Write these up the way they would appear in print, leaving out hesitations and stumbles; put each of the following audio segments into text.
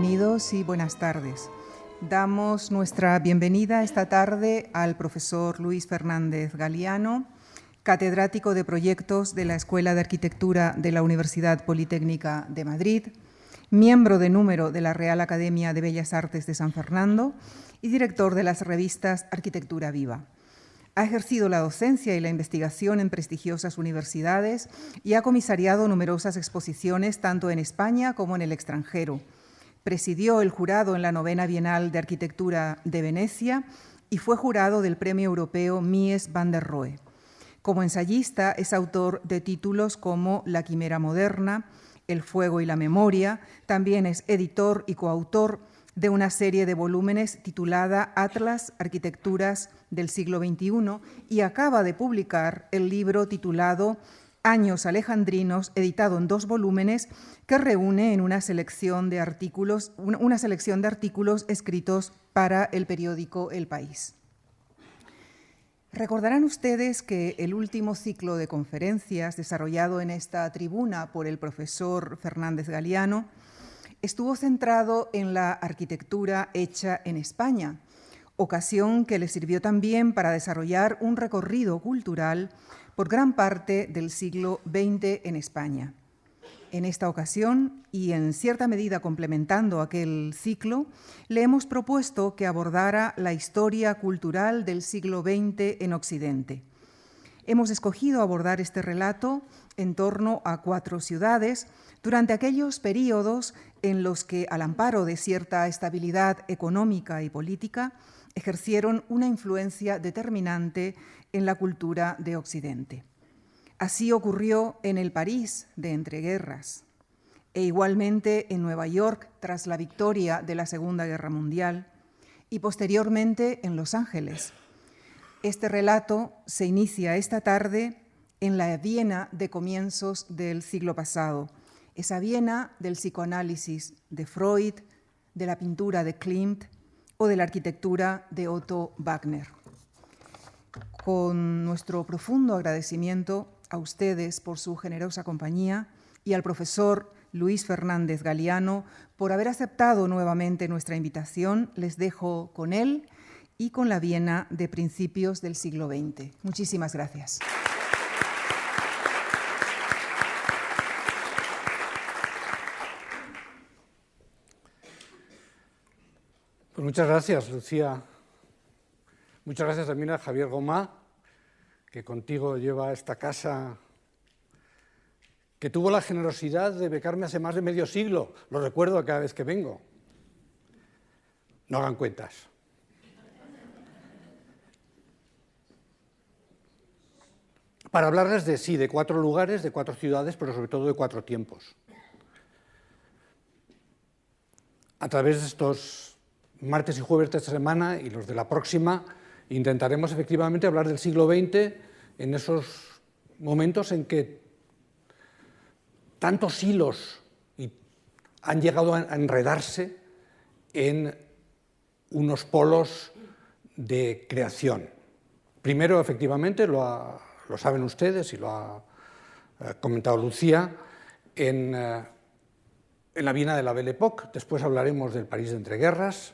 Bienvenidos y buenas tardes. Damos nuestra bienvenida esta tarde al profesor Luis Fernández Galiano, catedrático de proyectos de la Escuela de Arquitectura de la Universidad Politécnica de Madrid, miembro de número de la Real Academia de Bellas Artes de San Fernando y director de las revistas Arquitectura Viva. Ha ejercido la docencia y la investigación en prestigiosas universidades y ha comisariado numerosas exposiciones tanto en España como en el extranjero. Presidió el jurado en la 9ª Bienal de Arquitectura de Venecia y fue jurado del Premio Europeo Mies van der Rohe. Como ensayista es autor de títulos como La Quimera Moderna, El fuego y la memoria. También es editor y coautor de una serie de volúmenes titulada Atlas, Arquitecturas del siglo XXI y acaba de publicar el libro titulado Años alejandrinos, editado en 2 volúmenes, que reúne en una selección de artículos escritos para el periódico El País. Recordarán ustedes que el último ciclo de conferencias desarrollado en esta tribuna por el profesor Fernández Galiano estuvo centrado en la arquitectura hecha en España, ocasión que le sirvió también para desarrollar un recorrido cultural por gran parte del siglo XX en España. En esta ocasión, y en cierta medida complementando aquel ciclo, le hemos propuesto que abordara la historia cultural del siglo XX en Occidente. Hemos escogido abordar este relato en torno a 4 ciudades durante aquellos períodos en los que, al amparo de cierta estabilidad económica y política, ejercieron una influencia determinante en la cultura de Occidente. Así ocurrió en el París de entreguerras e igualmente en Nueva York tras la victoria de la Segunda Guerra Mundial y posteriormente en Los Ángeles. Este relato se inicia esta tarde en la Viena de comienzos del siglo pasado, esa Viena del psicoanálisis de Freud, de la pintura de Klimt o de la arquitectura de Otto Wagner. Con nuestro profundo agradecimiento a ustedes por su generosa compañía y al profesor Luis Fernández Galiano por haber aceptado nuevamente nuestra invitación, les dejo con él y con la Viena de principios del siglo XX. Muchísimas gracias. Pues muchas gracias, Lucía. Muchas gracias también a Javier Gomá, que contigo lleva esta casa, que tuvo la generosidad de becarme hace más de medio siglo. Lo recuerdo cada vez que vengo. No hagan cuentas. Para hablarles de 4 lugares, de 4 ciudades, pero sobre todo de 4 tiempos. A través de estos martes y jueves de esta semana y los de la próxima, intentaremos efectivamente hablar del siglo XX en esos momentos en que tantos hilos han llegado a enredarse en unos polos de creación. Primero, efectivamente, lo saben ustedes y lo ha comentado Lucía, en la Viena de la Belle Époque. Después hablaremos del París de entreguerras.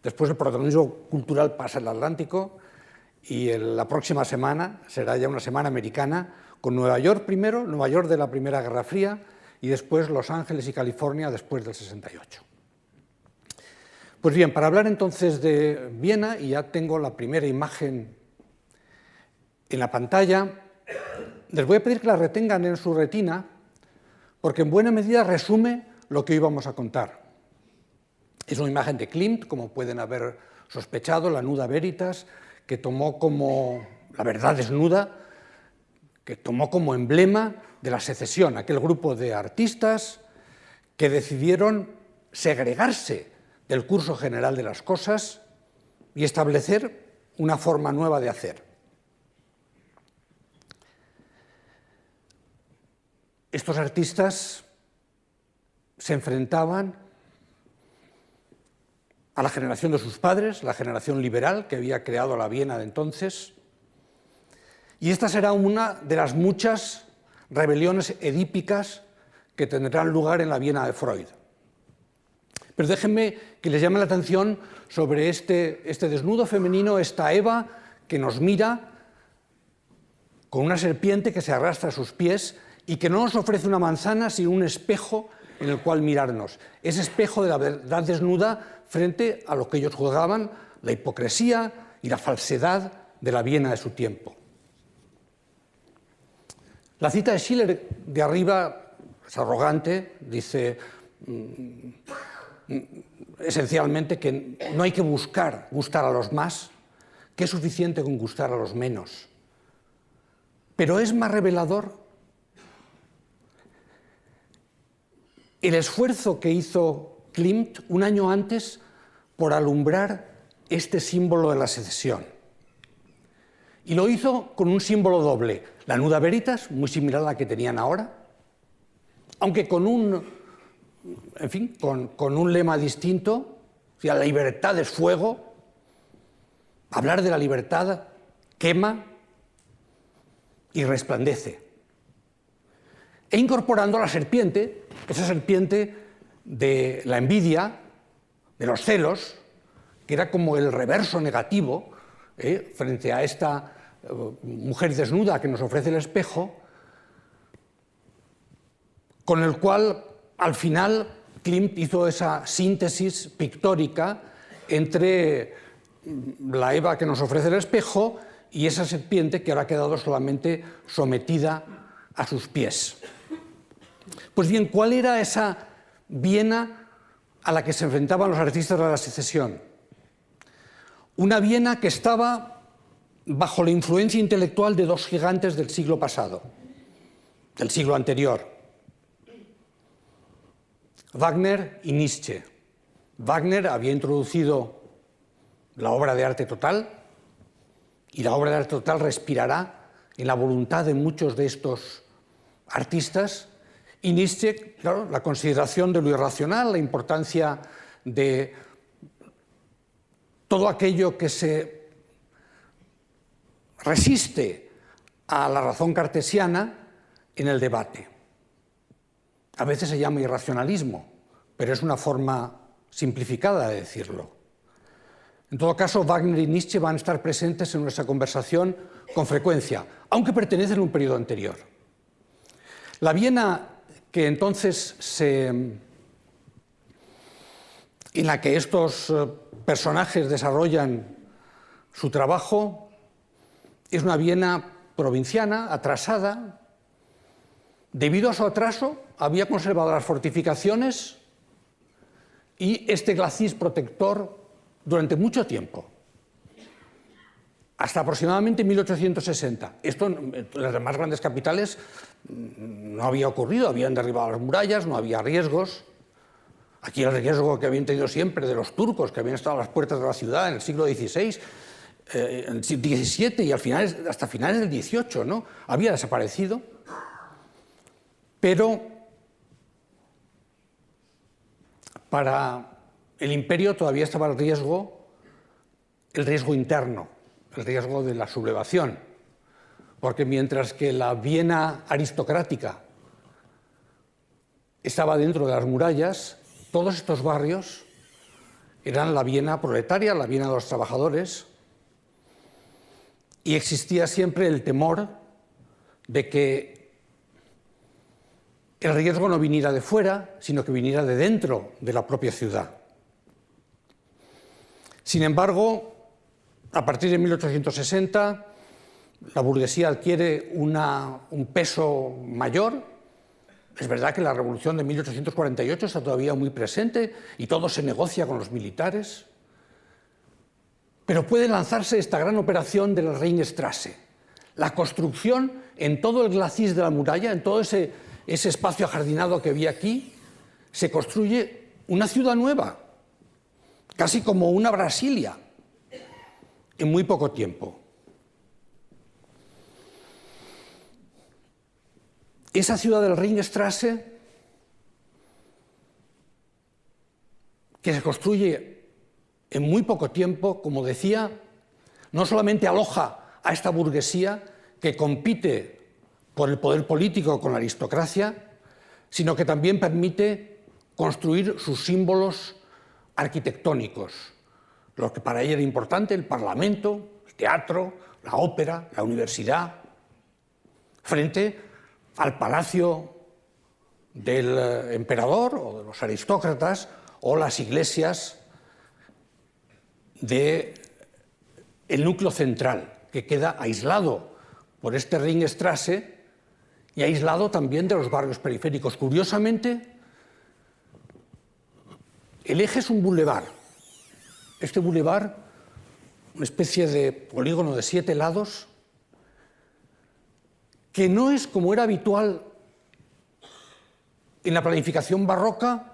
Después el protagonismo cultural pasa el Atlántico y la próxima semana será ya una semana americana con Nueva York primero, Nueva York de la Primera Guerra Fría y después Los Ángeles y California después del 68. Pues bien, para hablar entonces de Viena, y ya tengo la primera imagen en la pantalla, les voy a pedir que la retengan en su retina porque en buena medida resume lo que hoy vamos a contar. Es una imagen de Klimt, como pueden haber sospechado, la Nuda Veritas, que tomó como la verdad desnuda, que tomó como emblema de la secesión, aquel grupo de artistas que decidieron segregarse del curso general de las cosas y establecer una forma nueva de hacer. Estos artistas se enfrentaban a la generación de sus padres, la generación liberal que había creado la Viena de entonces, y esta será una de las muchas rebeliones edípicas que tendrán lugar en la Viena de Freud. Pero déjenme que les llame la atención sobre este desnudo femenino, esta Eva que nos mira con una serpiente que se arrastra a sus pies y que no nos ofrece una manzana, sino un espejo en el cual mirarnos. Ese espejo de la verdad desnuda frente a lo que ellos juzgaban la hipocresía y la falsedad de la Viena de su tiempo. La cita de Schiller de arriba es arrogante, dice esencialmente que no hay que gustar a los más, que es suficiente con gustar a los menos. Pero es más revelador el esfuerzo que hizo Klimt un año antes por alumbrar este símbolo de la secesión. Y lo hizo con un símbolo doble, la Nuda Veritas, muy similar a la que tenían ahora, aunque con un lema distinto, o sea, la libertad es fuego. Hablar de la libertad quema y resplandece. E incorporando a la serpiente, esa serpiente de la envidia, de los celos, que era como el reverso negativo frente a esta mujer desnuda que nos ofrece el espejo, con el cual al final Klimt hizo esa síntesis pictórica entre la Eva que nos ofrece el espejo y esa serpiente que ahora ha quedado solamente sometida a sus pies. Pues bien, ¿cuál era esa Viena a la que se enfrentaban los artistas de la secesión? Una Viena que estaba bajo la influencia intelectual de dos gigantes del siglo pasado, del siglo anterior, Wagner y Nietzsche. Wagner había introducido la obra de arte total, y la obra de arte total respirará en la voluntad de muchos de estos artistas, y Nietzsche, claro, la consideración de lo irracional, la importancia de todo aquello que se resiste a la razón cartesiana en el debate. A veces se llama irracionalismo, pero es una forma simplificada de decirlo. En todo caso, Wagner y Nietzsche van a estar presentes en nuestra conversación con frecuencia, aunque pertenecen a un periodo anterior. La Viena que entonces en la que estos personajes desarrollan su trabajo es una Viena provinciana, atrasada. Debido a su atraso, había conservado las fortificaciones y este glacis protector durante mucho tiempo, hasta aproximadamente 1860. Esto en las demás grandes capitales no había ocurrido, habían derribado las murallas, no había riesgos. Aquí el riesgo que habían tenido siempre de los turcos, que habían estado a las puertas de la ciudad en el siglo XVI, XVII y hasta finales del XVIII, ¿no? Había desaparecido. Pero para el imperio todavía estaba el riesgo interno, el riesgo de la sublevación, porque mientras que la Viena aristocrática estaba dentro de las murallas, todos estos barrios eran la Viena proletaria, la Viena de los trabajadores, y existía siempre el temor de que el riesgo no viniera de fuera, sino que viniera de dentro de la propia ciudad. Sin embargo, a partir de 1860, la burguesía adquiere un peso mayor. Es verdad que la revolución de 1848 está todavía muy presente y todo se negocia con los militares, pero puede lanzarse esta gran operación de la Ringstrasse, la construcción en todo el glacis de la muralla, en todo ese espacio ajardinado que había aquí, se construye una ciudad nueva, casi como una Brasilia, en muy poco tiempo. Esa ciudad del Ringstrasse, que se construye en muy poco tiempo, como decía, no solamente aloja a esta burguesía que compite por el poder político con la aristocracia, sino que también permite construir sus símbolos arquitectónicos, lo que para ella era importante: el Parlamento, el teatro, la ópera, la universidad, frente al palacio del emperador o de los aristócratas o las iglesias del núcleo central, que queda aislado por este Ringstraße y aislado también de los barrios periféricos. Curiosamente, el eje es un bulevar. Este bulevar, una especie de polígono de 7 lados, que no es, como era habitual en la planificación barroca,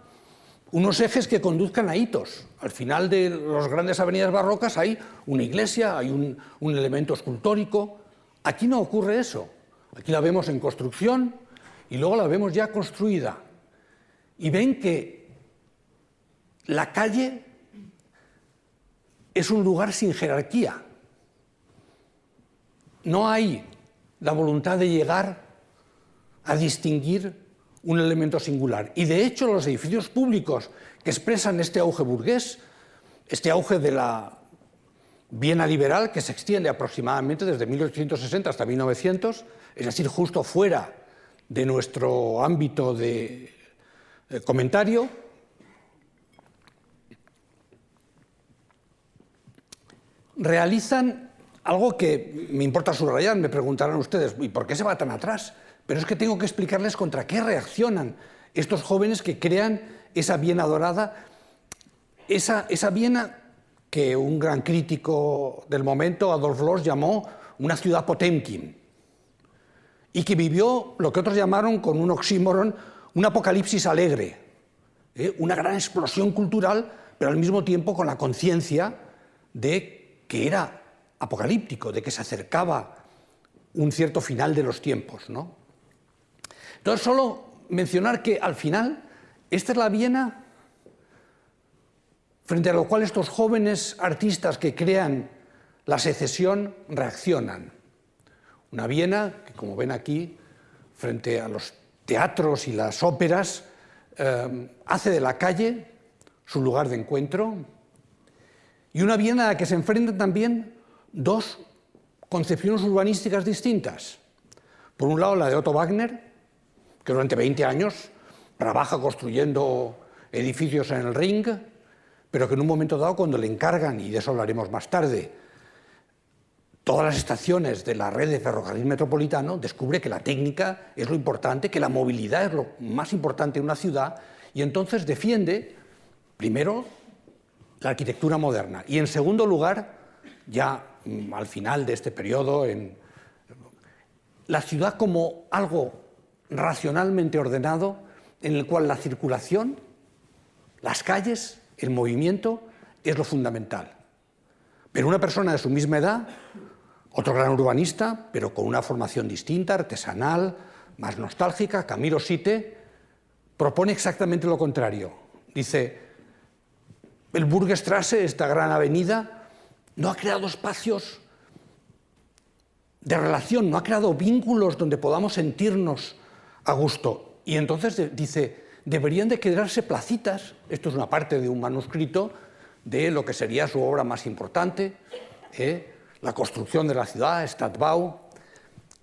unos ejes que conduzcan a hitos. Al final de las grandes avenidas barrocas hay una iglesia, hay un elemento escultórico. Aquí no ocurre eso. Aquí la vemos en construcción y luego la vemos ya construida. Y ven que la calle es un lugar sin jerarquía. No hay la voluntad de llegar a distinguir un elemento singular. Y de hecho los edificios públicos que expresan este auge burgués, este auge de la Viena liberal, que se extiende aproximadamente desde 1860 hasta 1900, es decir, justo fuera de nuestro ámbito de comentario, realizan algo que me importa subrayar. Me preguntarán ustedes, ¿y por qué se va tan atrás? Pero es que tengo que explicarles contra qué reaccionan estos jóvenes que crean esa Viena dorada, esa Viena que un gran crítico del momento, Adolf Loos, llamó una ciudad Potemkin, y que vivió lo que otros llamaron, con un oxímoron, un apocalipsis alegre, una gran explosión cultural, pero al mismo tiempo con la conciencia de que era apocalíptico, de que se acercaba un cierto final de los tiempos, ¿no? Entonces, solo mencionar que al final esta es la Viena frente a lo cual estos jóvenes artistas que crean la secesión reaccionan. Una Viena que, como ven aquí, frente a los teatros y las óperas, hace de la calle su lugar de encuentro, y una Viena a la que se enfrentan también dos concepciones urbanísticas distintas. Por un lado, la de Otto Wagner, que durante 20 años trabaja construyendo edificios en el Ring, pero que en un momento dado, cuando le encargan, y de eso hablaremos más tarde, todas las estaciones de la red de ferrocarril metropolitano, descubre que la técnica es lo importante, que la movilidad es lo más importante en una ciudad, y entonces defiende, primero, la arquitectura moderna, y en segundo lugar, ya al final de este periodo, la ciudad como algo racionalmente ordenado, en el cual la circulación, las calles, el movimiento es lo fundamental. Pero una persona de su misma edad, otro gran urbanista, pero con una formación distinta, artesanal, más nostálgica, Camilo Sitte, propone exactamente lo contrario. Dice, el Burgstrasse, esta gran avenida, no ha creado espacios de relación, no ha creado vínculos donde podamos sentirnos a gusto. Y entonces dice, deberían de quedarse placitas. Esto es una parte de un manuscrito de lo que sería su obra más importante, la construcción de la ciudad, Stadtbau,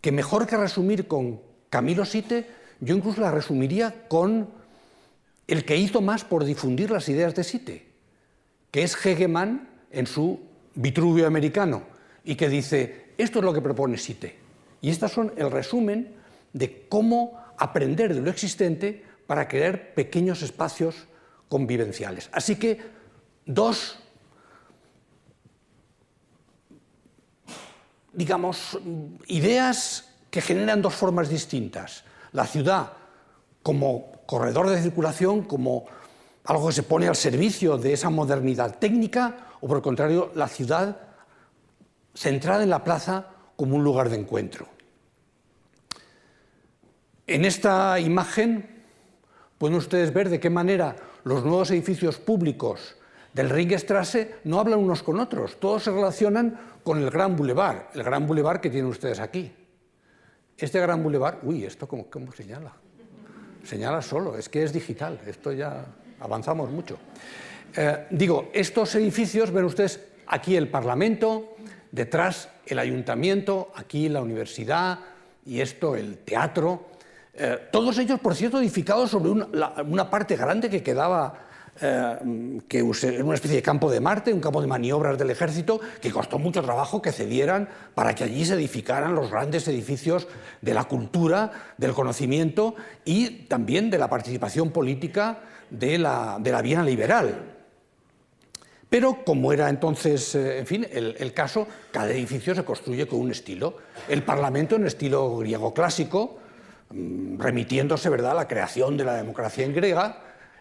que mejor que resumir con Camilo Sitte, yo incluso la resumiría con el que hizo más por difundir las ideas de Sitte, que es Hegemann en su Vitruvio americano, y que dice, esto es lo que propone Sitte. Y estas son el resumen de cómo aprender de lo existente para crear pequeños espacios convivenciales. Así que dos, digamos, ideas que generan dos formas distintas. La ciudad como corredor de circulación, como algo que se pone al servicio de esa modernidad técnica, o por el contrario, la ciudad centrada en la plaza como un lugar de encuentro. En esta imagen pueden ustedes ver de qué manera los nuevos edificios públicos del Ringstraße no hablan unos con otros, todos se relacionan con el Gran Boulevard, que tienen ustedes aquí. Este Gran Boulevard, uy, ¿esto cómo señala? Señala solo, es que es digital, esto ya avanzamos mucho. Digo, estos edificios, ven ustedes, aquí el Parlamento, detrás el Ayuntamiento, aquí la universidad y esto el teatro, todos ellos, por cierto, edificados sobre una parte grande que quedaba, que era una especie de campo de Marte, un campo de maniobras del ejército, que costó mucho trabajo que cedieran para que allí se edificaran los grandes edificios de la cultura, del conocimiento y también de la participación política de la Viena liberal. Pero como era entonces, en fin, el caso, cada edificio se construye con un estilo. El Parlamento en estilo griego clásico, remitiéndose, ¿verdad?, a la creación de la democracia en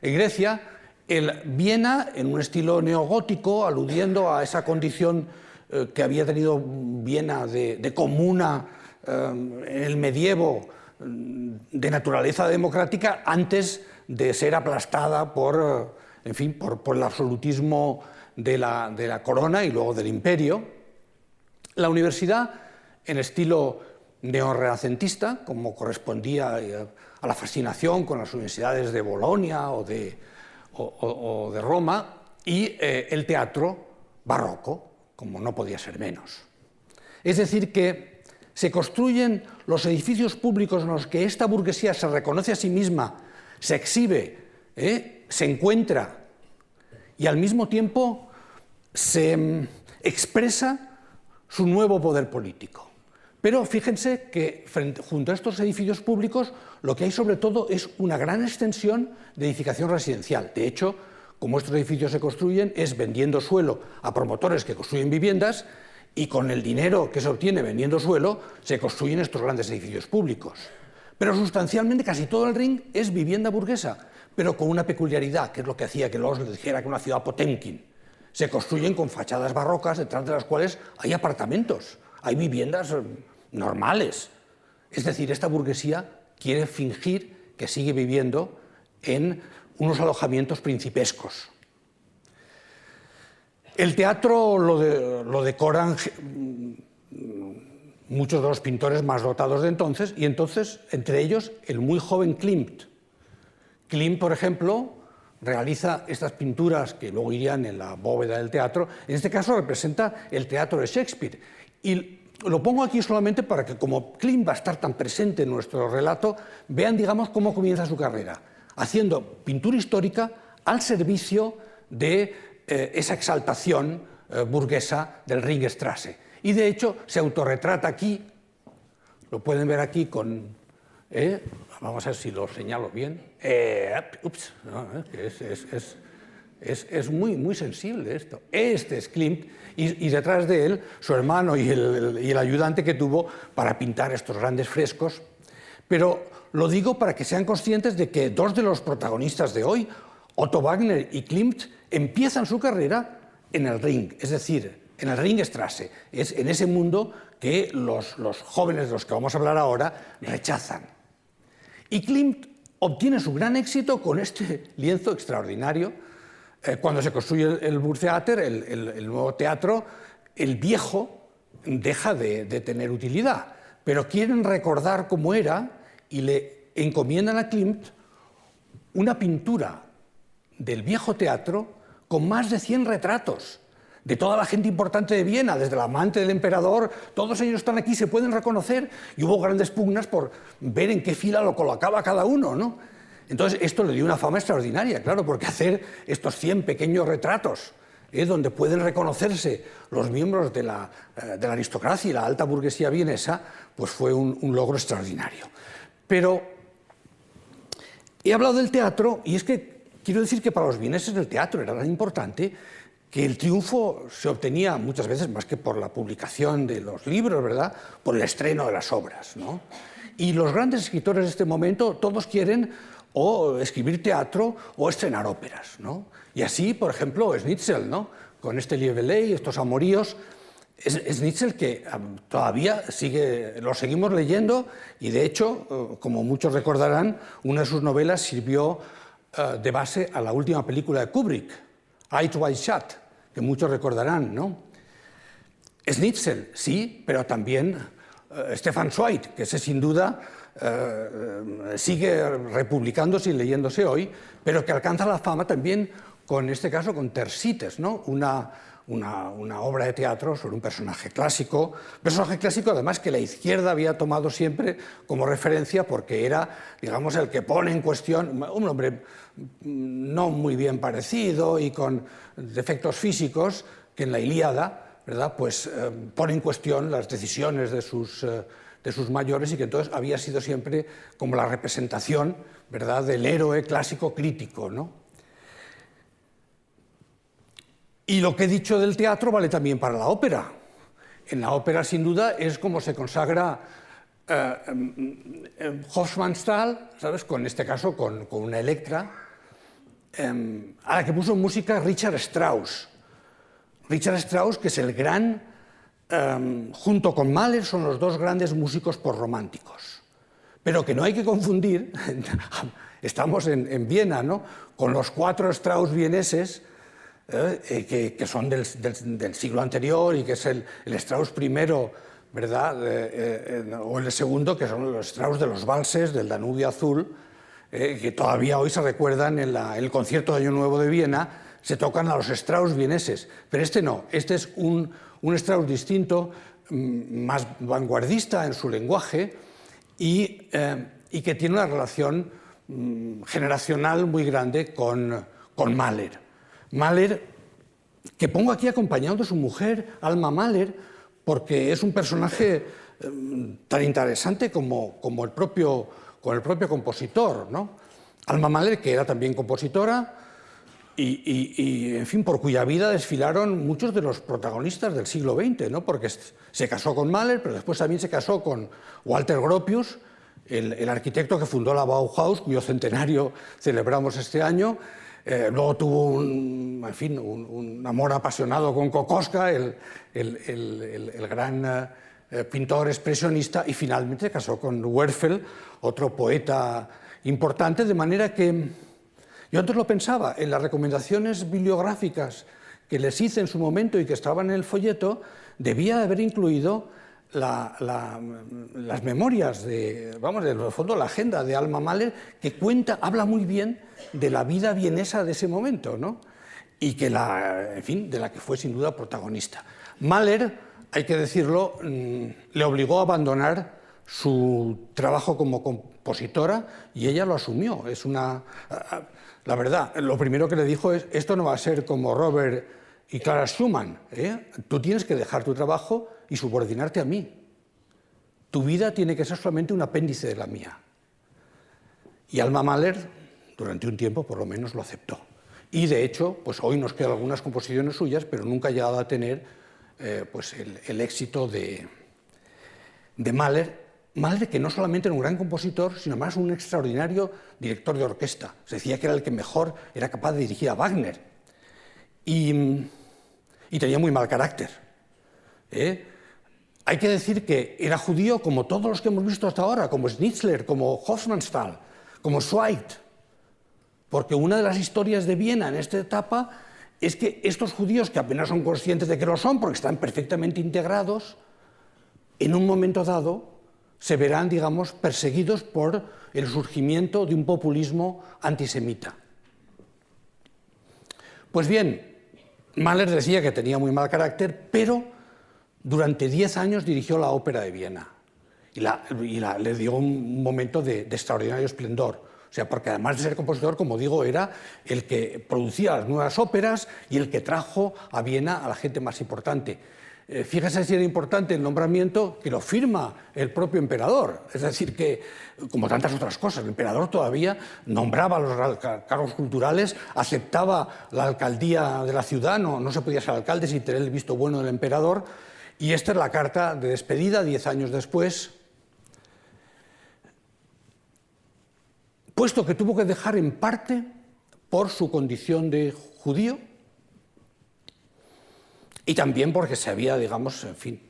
Grecia, el Viena en un estilo neogótico, aludiendo a esa condición que había tenido Viena de comuna en el medievo, de naturaleza democrática, antes de ser aplastada por, en fin, por el absolutismo de la corona y luego del imperio. La universidad en estilo neorrenacentista, como correspondía a la fascinación con las universidades de Bolonia o de Roma, y el teatro barroco, como no podía ser menos. Es decir, que se construyen los edificios públicos en los que esta burguesía se reconoce a sí misma, se exhibe, se encuentra y al mismo tiempo se expresa su nuevo poder político. Pero fíjense que junto a estos edificios públicos lo que hay sobre todo es una gran extensión de edificación residencial. De hecho, como estos edificios se construyen es vendiendo suelo a promotores que construyen viviendas y con el dinero que se obtiene vendiendo suelo se construyen estos grandes edificios públicos. Pero sustancialmente casi todo el Ring es vivienda burguesa, pero con una peculiaridad, que es lo que hacía que luego se dijera que una ciudad Potemkin. Se construyen con fachadas barrocas, detrás de las cuales hay apartamentos, hay viviendas normales. Es decir, esta burguesía quiere fingir que sigue viviendo en unos alojamientos principescos. El teatro lo decoran muchos de los pintores más dotados de entonces, y entonces, entre ellos, el muy joven Klimt. Klimt, por ejemplo, realiza estas pinturas que luego irían en la bóveda del teatro. En este caso representa el teatro de Shakespeare. Y lo pongo aquí solamente para que, como Klimt va a estar tan presente en nuestro relato, vean, digamos, cómo comienza su carrera, haciendo pintura histórica al servicio de esa exaltación burguesa del Ringstrasse. Y de hecho se autorretrata aquí, lo pueden ver aquí con... vamos a ver si lo señalo bien. Ups, no, es muy sensible esto. Este es Klimt y detrás de él su hermano y el ayudante que tuvo para pintar estos grandes frescos. Pero lo digo para que sean conscientes de que dos de los protagonistas de hoy, Otto Wagner y Klimt, empiezan su carrera en el Ring, es decir, en el Ringstrasse. Es en ese mundo que los jóvenes de los que vamos a hablar ahora rechazan. Y Klimt obtiene su gran éxito con este lienzo extraordinario. Cuando se construye el Burgtheater, el nuevo teatro, el viejo deja de tener utilidad, pero quieren recordar cómo era y le encomiendan a Klimt una pintura del viejo teatro con más de 100 retratos de toda la gente importante de Viena, desde el amante del emperador. Todos ellos están aquí, se pueden reconocer, y hubo grandes pugnas por ver en qué fila lo colocaba cada uno, ¿no? Entonces esto le dio una fama extraordinaria, claro, porque hacer estos 100 pequeños retratos donde pueden reconocerse los miembros de la aristocracia y la alta burguesía vienesa, pues fue un logro extraordinario. Pero he hablado del teatro, y es que quiero decir que para los vieneses el teatro era tan importante que el triunfo se obtenía muchas veces más que por la publicación de los libros, ¿verdad?, por el estreno de las obras, ¿no? Y los grandes escritores de este momento todos quieren o escribir teatro o estrenar óperas, ¿no? Y así, por ejemplo, Schnitzel, ¿no?, con este Liebelet, estos amoríos. Schnitzel que todavía lo seguimos leyendo, y de hecho, como muchos recordarán, una de sus novelas sirvió de base a la última película de Kubrick, Eyes Wide Shut, que muchos recordarán, ¿no? Schnitzel, sí, pero también Stefan Zweig, que ese sin duda sigue republicándose y leyéndose hoy, pero que alcanza la fama también, en este caso, con Thersites, ¿no? Una obra de teatro sobre un personaje clásico además que la izquierda había tomado siempre como referencia porque era, digamos, el que pone en cuestión, un hombre no muy bien parecido y con defectos físicos, que en la Ilíada, ¿verdad?, pues pone en cuestión las decisiones de sus mayores, y que entonces había sido siempre como la representación, ¿verdad?, del héroe clásico crítico, ¿no? Y lo que he dicho del teatro vale también para la ópera. En la ópera, sin duda, es como se consagra Hofmannsthal, ¿sabes?, en este caso con una Electra, a la que puso música Richard Strauss. Richard Strauss, que es el gran, junto con Mahler, son los dos grandes músicos postrománticos. Pero que no hay que confundir, estamos en Viena, ¿no?, con los 4 Strauss vieneses, que son del siglo anterior, y que es el Strauss I, ¿verdad?, o el segundo, que son los Strauss de los valses, del Danubio Azul, que todavía hoy se recuerdan en el concierto de Año Nuevo de Viena, se tocan a los Strauss vieneses. Pero este no, este es un Strauss distinto, más vanguardista en su lenguaje, y que tiene una relación generacional muy grande con Mahler. Mahler, que pongo aquí acompañado de su mujer, Alma Mahler, porque es un personaje tan interesante como el propio compositor, ¿no? Alma Mahler, que era también compositora, y en fin, por cuya vida desfilaron muchos de los protagonistas del siglo XX, ¿no?, porque se casó con Mahler, pero después también se casó con Walter Gropius, el arquitecto que fundó la Bauhaus, cuyo centenario celebramos este año. Luego tuvo un amor apasionado con Kokoschka, el gran pintor expresionista, y finalmente se casó con Werfel, otro poeta importante, de manera que yo antes lo pensaba, en las recomendaciones bibliográficas que les hice en su momento y que estaban en el folleto, debía de haber incluido las memorias en el fondo, la agenda de Alma Mahler, que habla muy bien de la vida vienesa de ese momento, ¿no?, y que de la que fue sin duda protagonista. Mahler, hay que decirlo, le obligó a abandonar su trabajo como compositora, y ella lo asumió. La verdad, lo primero que le dijo es: esto no va a ser como Robert y Clara Schumann, tú tienes que dejar tu trabajo y subordinarte a mí. Tu vida tiene que ser solamente un apéndice de la mía. Y Alma Mahler, durante un tiempo, por lo menos, lo aceptó. Y, de hecho, pues hoy nos quedan algunas composiciones suyas, pero nunca ha llegado a tener pues el éxito de Mahler. Mahler, que no solamente era un gran compositor, sino más un extraordinario director de orquesta. Se decía que era el que mejor era capaz de dirigir a Wagner. Y tenía muy mal carácter. Hay que decir que era judío como todos los que hemos visto hasta ahora, como Schnitzler, como Hofmannsthal, como Zweig. Porque una de las historias de Viena en esta etapa es que estos judíos, que apenas son conscientes de que lo son, porque están perfectamente integrados, en un momento dado se verán, digamos, perseguidos por el surgimiento de un populismo antisemita. Pues bien, Mahler decía que tenía muy mal carácter, pero durante 10 años dirigió la Ópera de Viena y le dio un momento de extraordinario esplendor. O sea, porque además de ser compositor, como digo, era el que producía las nuevas óperas y el que trajo a Viena a la gente más importante. Fíjese si era importante el nombramiento, que lo firma el propio emperador. Es decir, que, como tantas otras cosas, el emperador todavía nombraba los cargos culturales, aceptaba la alcaldía de la ciudad, no se podía ser alcalde sin tener el visto bueno del emperador. Y esta es la carta de despedida, 10 años después, puesto que tuvo que dejar en parte por su condición de judío y también porque se había, digamos, en fin,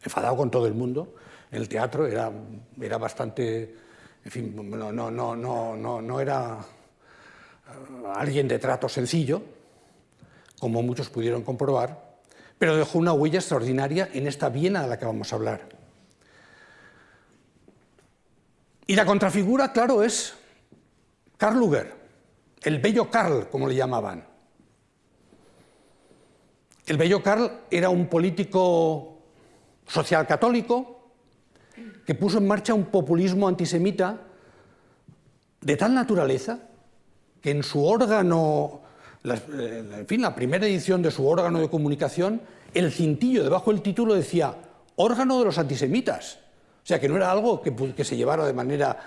enfadado con todo el mundo. En el teatro era bastante, en fin, no era alguien de trato sencillo, como muchos pudieron comprobar, pero dejó una huella extraordinaria en esta Viena de la que vamos a hablar. Y la contrafigura, claro, es Karl Lueger, el bello Karl, como le llamaban. El bello Karl era un político social católico que puso en marcha un populismo antisemita de tal naturaleza que en su órgano, en fin, la primera edición de su órgano de comunicación, el cintillo debajo del título decía órgano de los antisemitas. O sea, que no era algo que se llevara de manera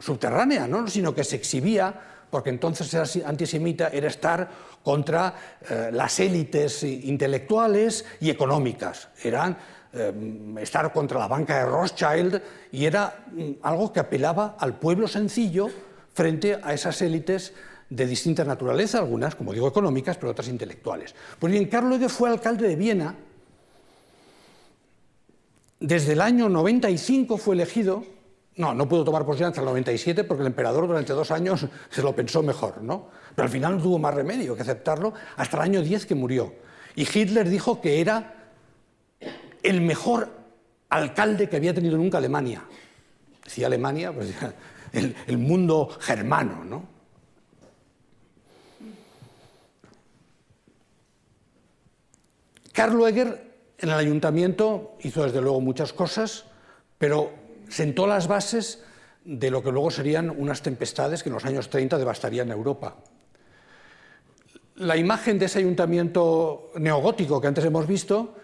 subterránea, ¿no? Sino que se exhibía, porque entonces ser antisemita era estar contra las élites intelectuales y económicas. Eran estar contra la banca de Rothschild, y era algo que apelaba al pueblo sencillo frente a esas élites de distinta naturaleza, algunas, como digo, económicas, pero otras intelectuales. Pues bien, Karl Lueger fue alcalde de Viena. Desde el año 95 fue elegido. No pudo tomar posesión hasta el 97 porque el emperador durante 2 años se lo pensó mejor, ¿no? Pero al final no tuvo más remedio que aceptarlo hasta el año 10 que murió. Y Hitler dijo que era el mejor alcalde que había tenido nunca Alemania. Decía Alemania, pues el mundo germano, ¿no? Karl Lueger en el ayuntamiento hizo desde luego muchas cosas, pero sentó las bases de lo que luego serían unas tempestades que en los años 30 devastarían Europa. La imagen de ese ayuntamiento neogótico que antes hemos visto,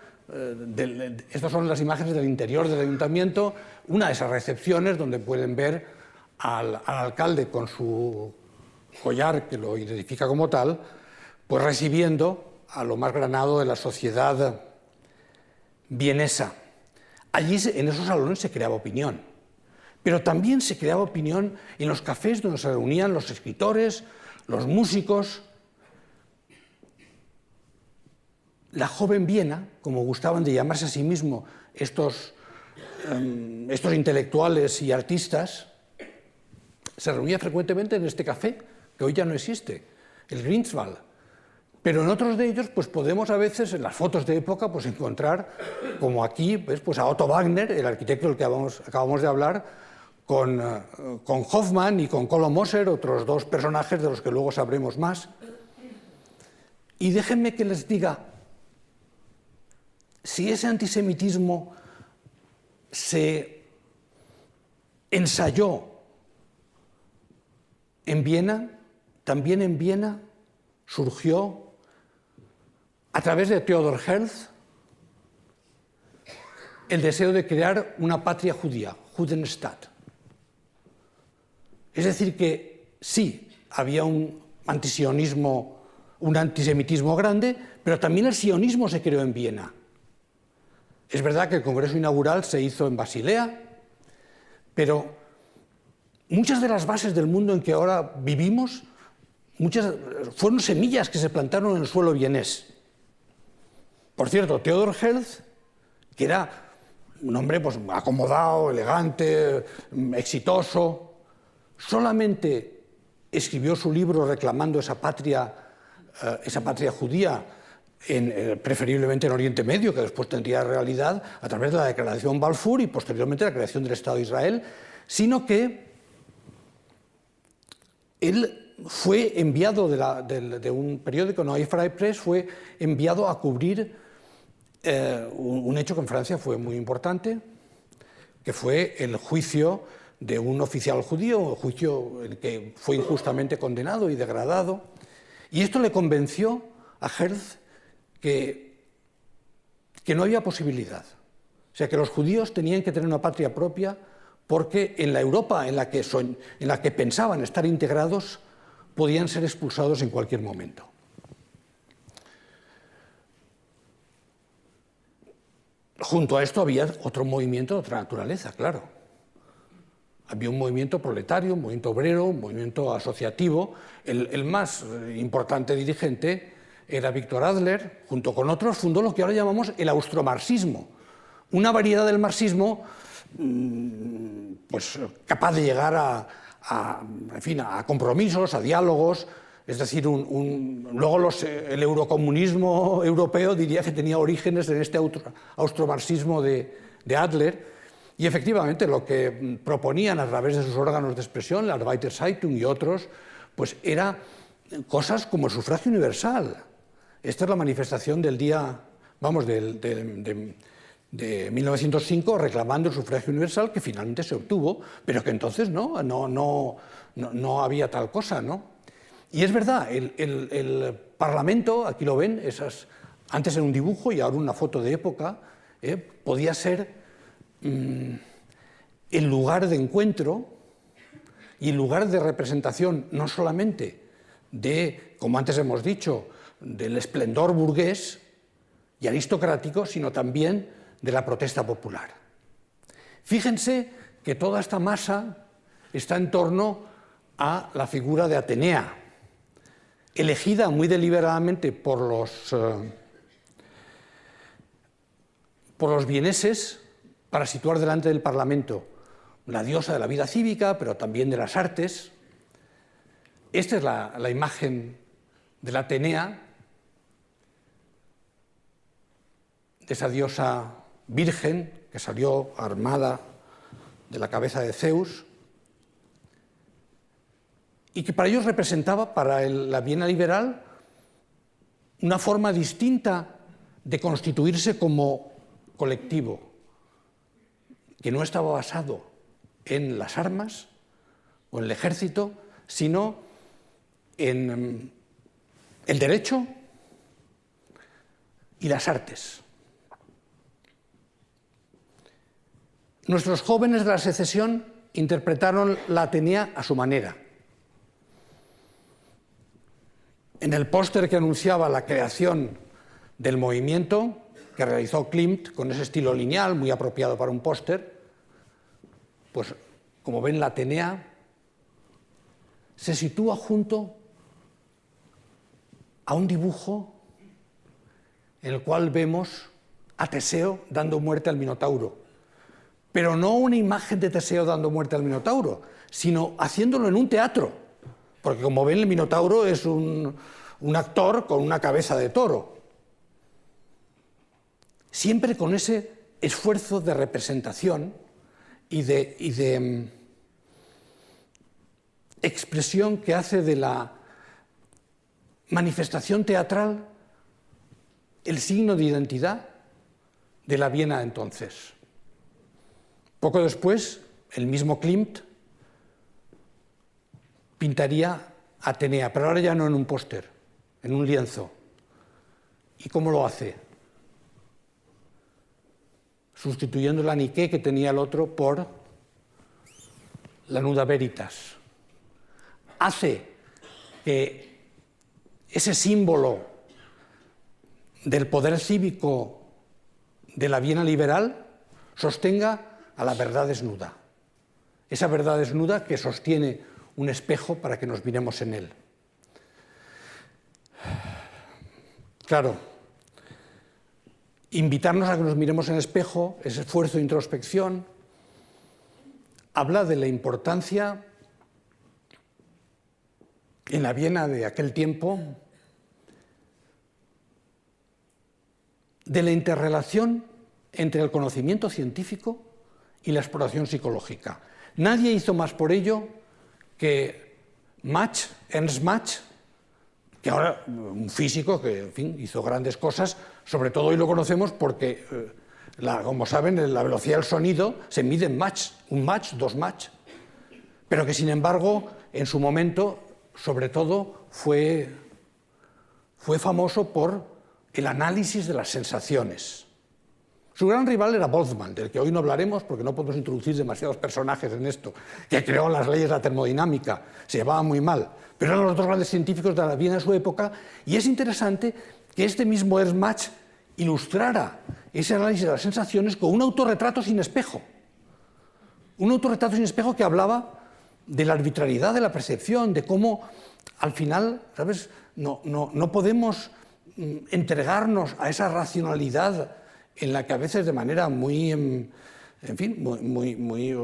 estas son las imágenes del interior del ayuntamiento, una de esas recepciones donde pueden ver al alcalde con su collar que lo identifica como tal, pues recibiendo a lo más granado de la sociedad vienesa. Allí, en esos salones, se creaba opinión, pero también se creaba opinión en los cafés donde se reunían los escritores, los músicos. La joven Viena, como gustaban de llamarse a sí mismos estos intelectuales y artistas, se reunía frecuentemente en este café, que hoy ya no existe, el Greenswald. Pero en otros de ellos, pues podemos a veces, en las fotos de época, pues encontrar, como aquí, pues a Otto Wagner, el arquitecto del que acabamos de hablar, con Hoffmann y con Kolo Moser, otros 2 personajes de los que luego sabremos más. Y déjenme que les diga, si ese antisemitismo se ensayó en Viena, también en Viena surgió a través de Theodor Herzl el deseo de crear una patria judía, Judenstaat. Es decir, que sí, había un antisionismo, un antisemitismo grande, pero también el sionismo se creó en Viena. Es verdad que el congreso inaugural se hizo en Basilea, pero muchas de las bases del mundo en que ahora vivimos, muchas fueron semillas que se plantaron en el suelo vienés. Por cierto, Theodor Herzl, que era un hombre pues, acomodado, elegante, exitoso, solamente escribió su libro reclamando esa patria judía, preferiblemente en Oriente Medio, que después tendría realidad a través de la Declaración Balfour y posteriormente la creación del Estado de Israel, sino que él fue enviado de un periódico, Neue Freie Presse, fue enviado a cubrir un hecho que en Francia fue muy importante, que fue el juicio de un oficial judío, un juicio en el que fue injustamente condenado y degradado. Y esto le convenció a Herzl que no había posibilidad. O sea, que los judíos tenían que tener una patria propia porque en la Europa en la que pensaban estar integrados podían ser expulsados en cualquier momento. Junto a esto había otro movimiento de otra naturaleza, claro. Había un movimiento proletario, un movimiento obrero, un movimiento asociativo. El más importante dirigente era Víctor Adler, junto con otros fundó lo que ahora llamamos el austromarxismo, una variedad del marxismo pues, capaz de llegar a compromisos, a diálogos. Es decir, luego el eurocomunismo europeo diría que tenía orígenes en este austromarxismo de Adler. Y efectivamente lo que proponían a través de sus órganos de expresión, la Arbeiter Zeitung y otros, pues era cosas como el sufragio universal. Esta es la manifestación del día, vamos, de 1905, reclamando el sufragio universal, que finalmente se obtuvo, pero que entonces no había tal cosa, ¿no? Y es verdad, el Parlamento, aquí lo ven, antes era un dibujo y ahora una foto de época, podía ser el lugar de encuentro y el lugar de representación no solamente de, como antes hemos dicho, del esplendor burgués y aristocrático, sino también de la protesta popular. Fíjense que toda esta masa está en torno a la figura de Atenea, elegida muy deliberadamente por los vieneses para situar delante del Parlamento la diosa de la vida cívica, pero también de las artes. Esta es la imagen de la Atenea, de esa diosa virgen que salió armada de la cabeza de Zeus y que para ellos representaba, para la Viena liberal, una forma distinta de constituirse como colectivo, que no estaba basado en las armas o en el ejército, sino en el derecho y las artes. Nuestros jóvenes de la secesión interpretaron la Atenea a su manera. En el póster que anunciaba la creación del movimiento, que realizó Klimt con ese estilo lineal, muy apropiado para un póster, pues como ven, la Atenea se sitúa junto a un dibujo en el cual vemos a Teseo dando muerte al Minotauro, pero no una imagen de Teseo dando muerte al Minotauro, sino haciéndolo en un teatro, porque como ven, el Minotauro es un actor con una cabeza de toro. Siempre con ese esfuerzo de representación y de expresión que hace de la manifestación teatral el signo de identidad de la Viena de entonces. Poco después, el mismo Klimt pintaría Atenea, pero ahora ya no en un póster, en un lienzo. ¿Y cómo lo hace? Sustituyendo la Nike que tenía el otro por la Nuda Veritas. Hace que ese símbolo del poder cívico de la Viena liberal sostenga a la verdad desnuda. Esa verdad desnuda que sostiene un espejo para que nos miremos en él. Claro, invitarnos a que nos miremos en el espejo, ese esfuerzo de introspección, habla de la importancia en la Viena de aquel tiempo de la interrelación entre el conocimiento científico y la exploración psicológica. Nadie hizo más por ello que Ernst Mach, que ahora un físico que, en fin, hizo grandes cosas, sobre todo hoy lo conocemos porque, como saben, la velocidad del sonido se mide en Mach, un Mach, 2 Mach, pero que sin embargo en su momento, sobre todo, fue famoso por el análisis de las sensaciones. Su gran rival era Boltzmann, del que hoy no hablaremos porque no podemos introducir demasiados personajes en esto, que creó las leyes de la termodinámica, se llevaba muy mal, pero eran los dos grandes científicos de la Viena de su época, y es interesante que este mismo Ernst Mach ilustrara ese análisis de las sensaciones con un autorretrato sin espejo. Un autorretrato sin espejo que hablaba de la arbitrariedad de la percepción, de cómo al final, ¿sabes?, no podemos entregarnos a esa racionalidad en la que a veces de manera muy, en fin, muy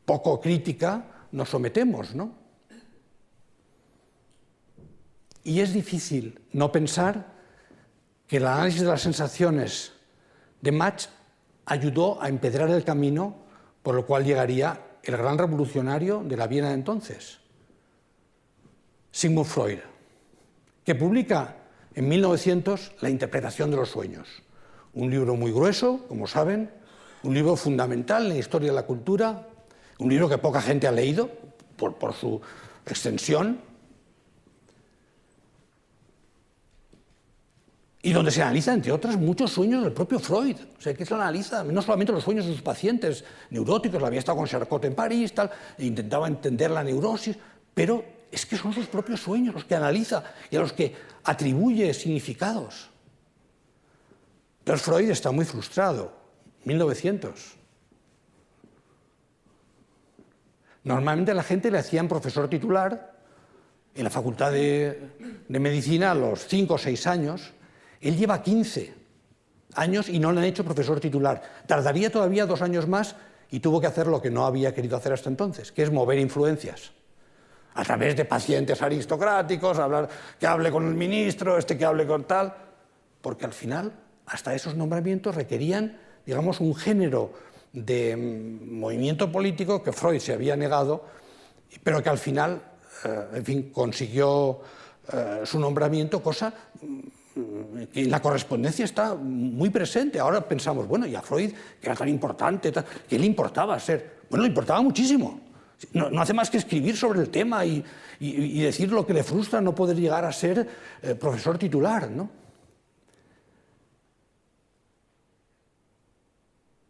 poco crítica nos sometemos, ¿no? Y es difícil no pensar que el análisis de las sensaciones de Mach ayudó a empedrar el camino por el cual llegaría el gran revolucionario de la Viena de entonces, Sigmund Freud, que publica en 1900 La interpretación de los sueños, un libro muy grueso, como saben, un libro fundamental en la historia de la cultura, un libro que poca gente ha leído por su extensión, y donde se analiza, entre otras, muchos sueños del propio Freud. O sea, que se analiza no solamente los sueños de sus pacientes neuróticos, había estado con Charcot en París, tal, e intentaba entender la neurosis, pero es que son sus propios sueños los que analiza y a los que atribuye significados. Entonces Freud está muy frustrado. 1900. Normalmente a la gente le hacían profesor titular en la Facultad de Medicina a los 5 o 6 años. Él lleva 15 años y no le han hecho profesor titular. Tardaría todavía 2 años más y tuvo que hacer lo que no había querido hacer hasta entonces, que es mover influencias. A través de pacientes aristocráticos, que hable con el ministro, que hable con tal, porque al final hasta esos nombramientos requerían, digamos, un género de movimiento político que Freud se había negado, pero que al final, en fin, consiguió su nombramiento, cosa que en la correspondencia está muy presente. Ahora pensamos, bueno, y a Freud, que era tan importante, ¿qué le importaba ser? Bueno, le importaba muchísimo. No hace más que escribir sobre el tema y decir lo que le frustra no poder llegar a ser profesor titular, ¿no?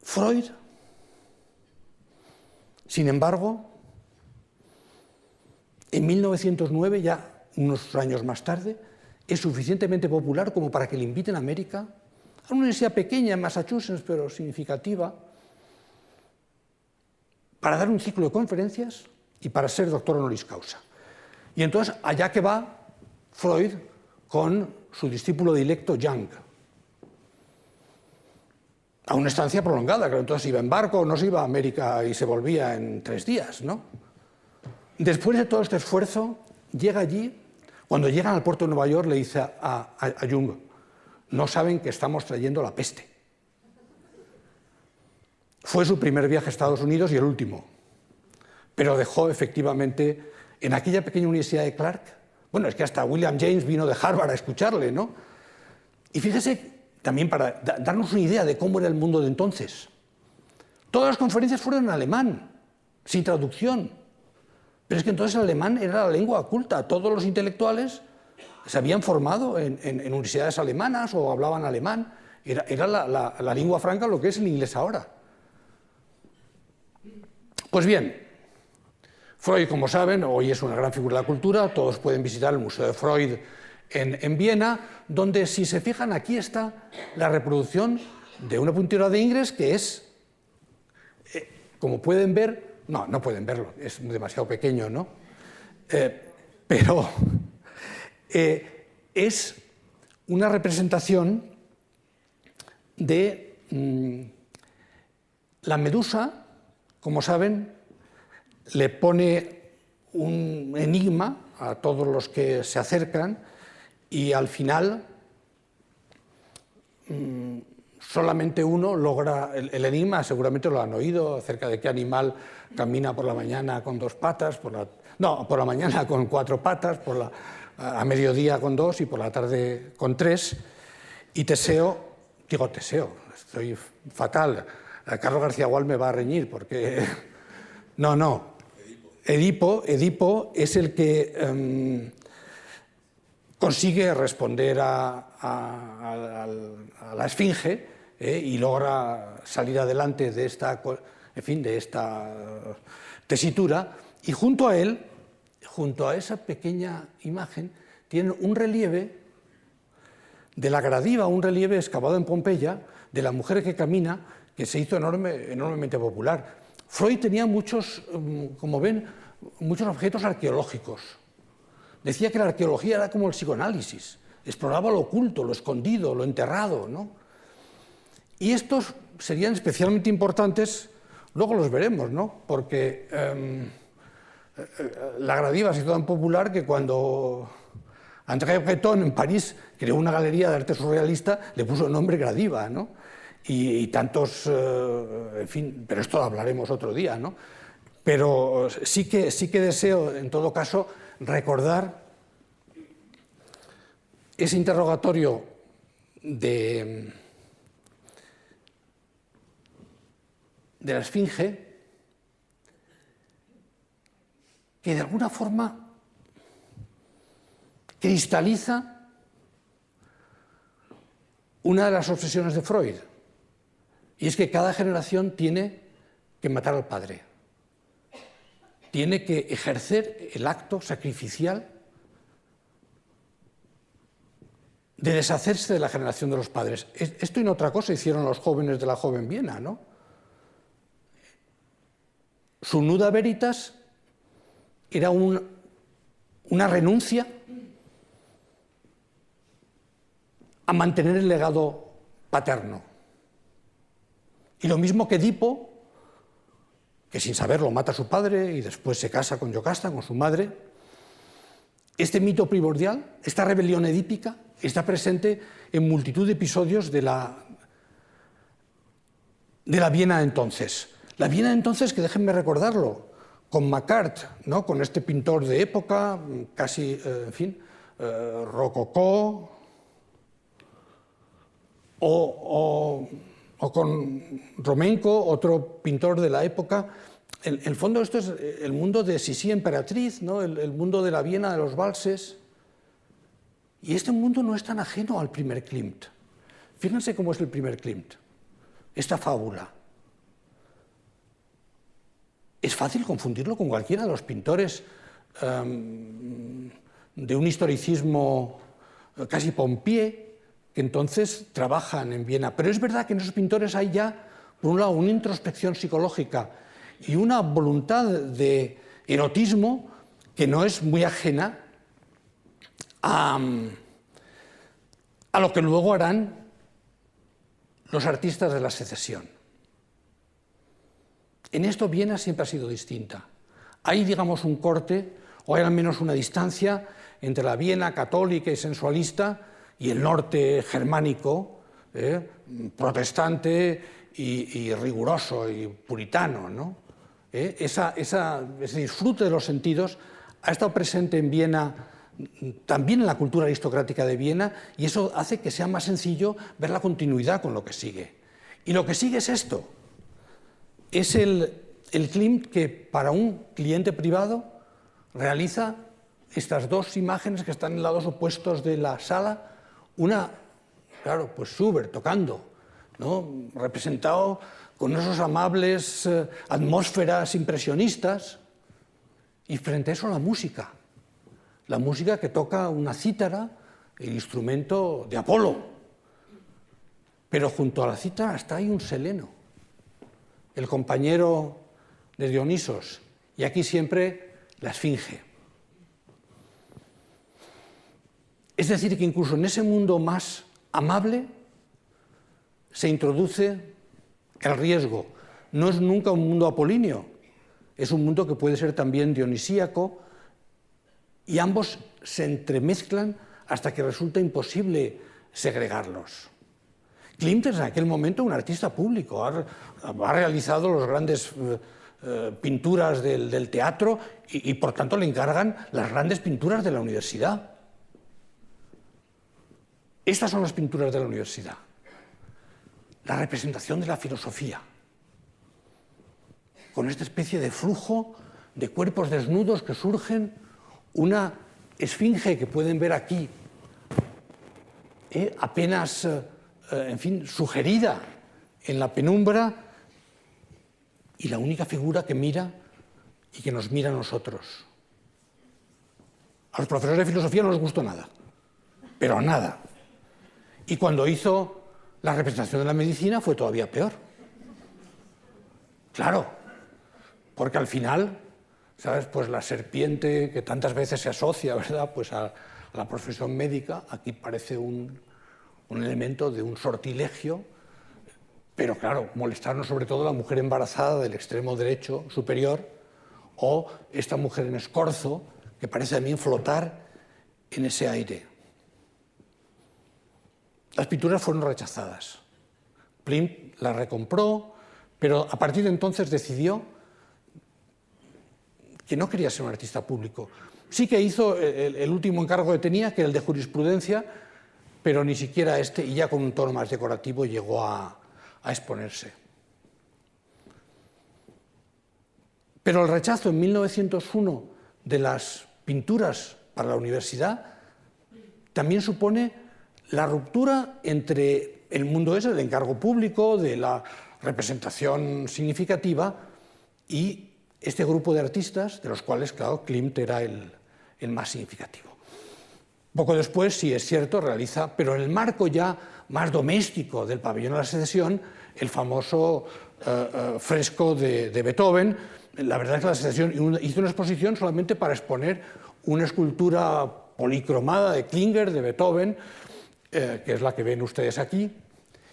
Freud, sin embargo, en 1909, ya unos años más tarde, es suficientemente popular como para que le inviten a América, a una universidad pequeña en Massachusetts, pero significativa, para dar un ciclo de conferencias y para ser doctor honoris causa. Y entonces, allá que va Freud con su discípulo dilecto Jung, a una estancia prolongada, que entonces iba en barco, no se iba a América y se volvía en 3 días, ¿no? Después de todo este esfuerzo, llega allí, cuando llegan al puerto de Nueva York le dice a Jung, no saben que estamos trayendo la peste. Fue su primer viaje a Estados Unidos y el último, pero dejó efectivamente en aquella pequeña universidad de Clark, bueno, es que hasta William James vino de Harvard a escucharle, ¿no? Y fíjese, también para darnos una idea de cómo era el mundo de entonces, todas las conferencias fueron en alemán, sin traducción, pero es que entonces el alemán era la lengua culta, todos los intelectuales se habían formado en universidades alemanas o hablaban alemán, era la lengua franca lo que es el inglés ahora. Pues bien, Freud, como saben, hoy es una gran figura de la cultura, todos pueden visitar el Museo de Freud en Viena, donde, si se fijan, aquí está la reproducción de una puntura de Ingres que es, como pueden ver, no pueden verlo, es demasiado pequeño, ¿no? Pero es una representación de la medusa. Como saben, le pone un enigma a todos los que se acercan y al final solamente uno logra el enigma, seguramente lo han oído, acerca de qué animal camina por la mañana con 2 patas, por la mañana con 4 patas, a mediodía con 2 y por la tarde con 3. Y Teseo, estoy fatal, Carlos García Gual me va a reñir porque... No. Edipo es el que consigue responder a la Esfinge y logra salir adelante de esta tesitura, y junto a él, junto a esa pequeña imagen, tienen un relieve de la Gradiva, un relieve excavado en Pompeya de la mujer que camina, que se hizo enormemente popular. Freud tenía muchos, como ven, muchos objetos arqueológicos. Decía que la arqueología era como el psicoanálisis, exploraba lo oculto, lo escondido, lo enterrado, ¿no? Y estos serían especialmente importantes, luego los veremos, ¿no? Porque la Gradiva se hizo tan popular que cuando André Breton en París creó una galería de arte surrealista, le puso el nombre Gradiva, ¿no? y tantos, en fin, pero esto hablaremos otro día, ¿no? Pero sí que deseo, en todo caso, recordar ese interrogatorio de la Esfinge, que de alguna forma cristaliza una de las obsesiones de Freud, y es que cada generación tiene que matar al padre, tiene que ejercer el acto sacrificial de deshacerse de la generación de los padres. Esto y no otra cosa hicieron los jóvenes de la joven Viena, ¿no? Su nuda veritas era una renuncia a mantener el legado paterno. Y lo mismo que Edipo, que sin saberlo mata a su padre y después se casa con Yocasta, con su madre. Este mito primordial, esta rebelión edípica, está presente en multitud de episodios de la Viena de entonces. La Viena de entonces, que déjenme recordarlo, con Macart, ¿no? Con este pintor de época, casi, en fin, rococó, o con Romenko, otro pintor de la época. En el fondo esto es el mundo de Sisi emperatriz, ¿no? El mundo de la Viena de los valses. Y este mundo no es tan ajeno al primer Klimt. Fíjense cómo es el primer Klimt, esta fábula. Es fácil confundirlo con cualquiera de los pintores de un historicismo casi Pompier, que entonces trabajan en Viena. Pero es verdad que en esos pintores hay ya, por un lado, una introspección psicológica y una voluntad de erotismo que no es muy ajena a lo que luego harán los artistas de la Secesión. En esto Viena siempre ha sido distinta. Hay, digamos, un corte, o hay al menos una distancia entre la Viena católica y sensualista y el norte germánico, protestante y riguroso y puritano, ¿no? Ese disfrute de los sentidos ha estado presente en Viena, también en la cultura aristocrática de Viena, y eso hace que sea más sencillo ver la continuidad con lo que sigue. Y lo que sigue es esto. Es el Klimt que para un cliente privado realiza estas dos imágenes que están en lados opuestos de la sala. Una, claro, pues Schubert tocando, ¿no? Representado con esos amables atmósferas impresionistas, y frente a eso la música que toca una cítara, el instrumento de Apolo. Pero junto a la cítara hasta hay un seleno, el compañero de Dionisos, y aquí siempre la Esfinge. Es decir, que incluso en ese mundo más amable se introduce el riesgo. No es nunca un mundo apolíneo, es un mundo que puede ser también dionisíaco, y ambos se entremezclan hasta que resulta imposible segregarlos. Klimt es en aquel momento un artista público, ha realizado las grandes pinturas del teatro y por tanto le encargan las grandes pinturas de la universidad. Estas son las pinturas de la universidad, la representación de la filosofía, con esta especie de flujo de cuerpos desnudos que surgen, una esfinge que pueden ver aquí, apenas, en fin, sugerida en la penumbra, y la única figura que mira y que nos mira a nosotros. A los profesores de filosofía no les gustó nada, pero nada. Y cuando hizo la representación de la medicina fue todavía peor. Claro, porque al final, ¿sabes? Pues la serpiente que tantas veces se asocia, ¿verdad? Pues a la profesión médica, aquí parece un elemento de un sortilegio, pero claro, molestarnos sobre todo a la mujer embarazada del extremo derecho superior, o esta mujer en escorzo, que parece también flotar en ese aire. Las pinturas fueron rechazadas Klimt la recompró, pero a partir de entonces decidió que no quería ser un artista público. Sí que hizo el último encargo que tenía, que era el de jurisprudencia, pero ni siquiera este, y ya con un tono más decorativo, llegó a exponerse. Pero el rechazo en 1901 de las pinturas para la universidad también supone la ruptura entre el mundo ese del encargo público, de la representación significativa, y este grupo de artistas, de los cuales, claro, Klimt era el más significativo. Poco después, sí es cierto, realiza, pero en el marco ya más doméstico del pabellón de la Secesión, el famoso fresco de Beethoven. La verdad es que la Secesión hizo una exposición solamente para exponer una escultura policromada de Klinger, de Beethoven, que es la que ven ustedes aquí,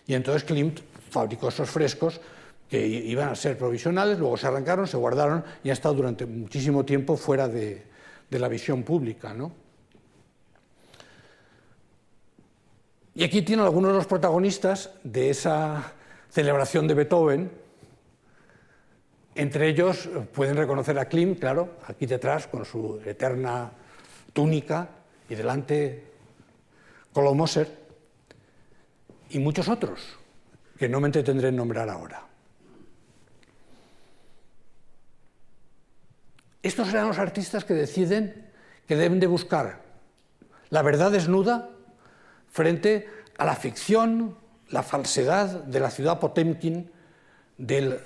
y entonces Klimt fabricó esos frescos que iban a ser provisionales, luego se arrancaron, se guardaron y han estado durante muchísimo tiempo fuera de la visión pública, ¿no? Y aquí tienen algunos de los protagonistas de esa celebración de Beethoven. Entre ellos pueden reconocer a Klimt, claro, aquí detrás con su eterna túnica y delante Kolo-Moser, y muchos otros que no me entretendré en nombrar ahora. Estos eran los artistas que deciden que deben de buscar la verdad desnuda frente a la ficción, la falsedad de la ciudad Potemkin del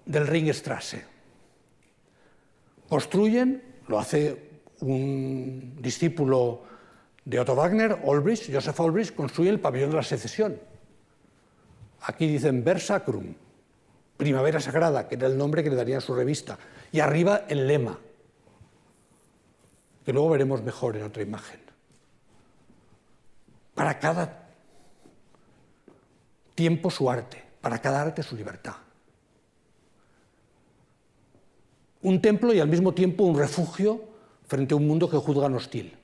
Ringstrasse. Construyen, lo hace un discípulo de Otto Wagner, Olbrich, Joseph Olbrich, construye el pabellón de la Secesión. Aquí dicen Versacrum, Primavera Sagrada, que era el nombre que le darían a su revista, y arriba el lema, que luego veremos mejor en otra imagen. Para cada tiempo su arte, para cada arte su libertad. Un templo y al mismo tiempo un refugio frente a un mundo que juzgan hostil,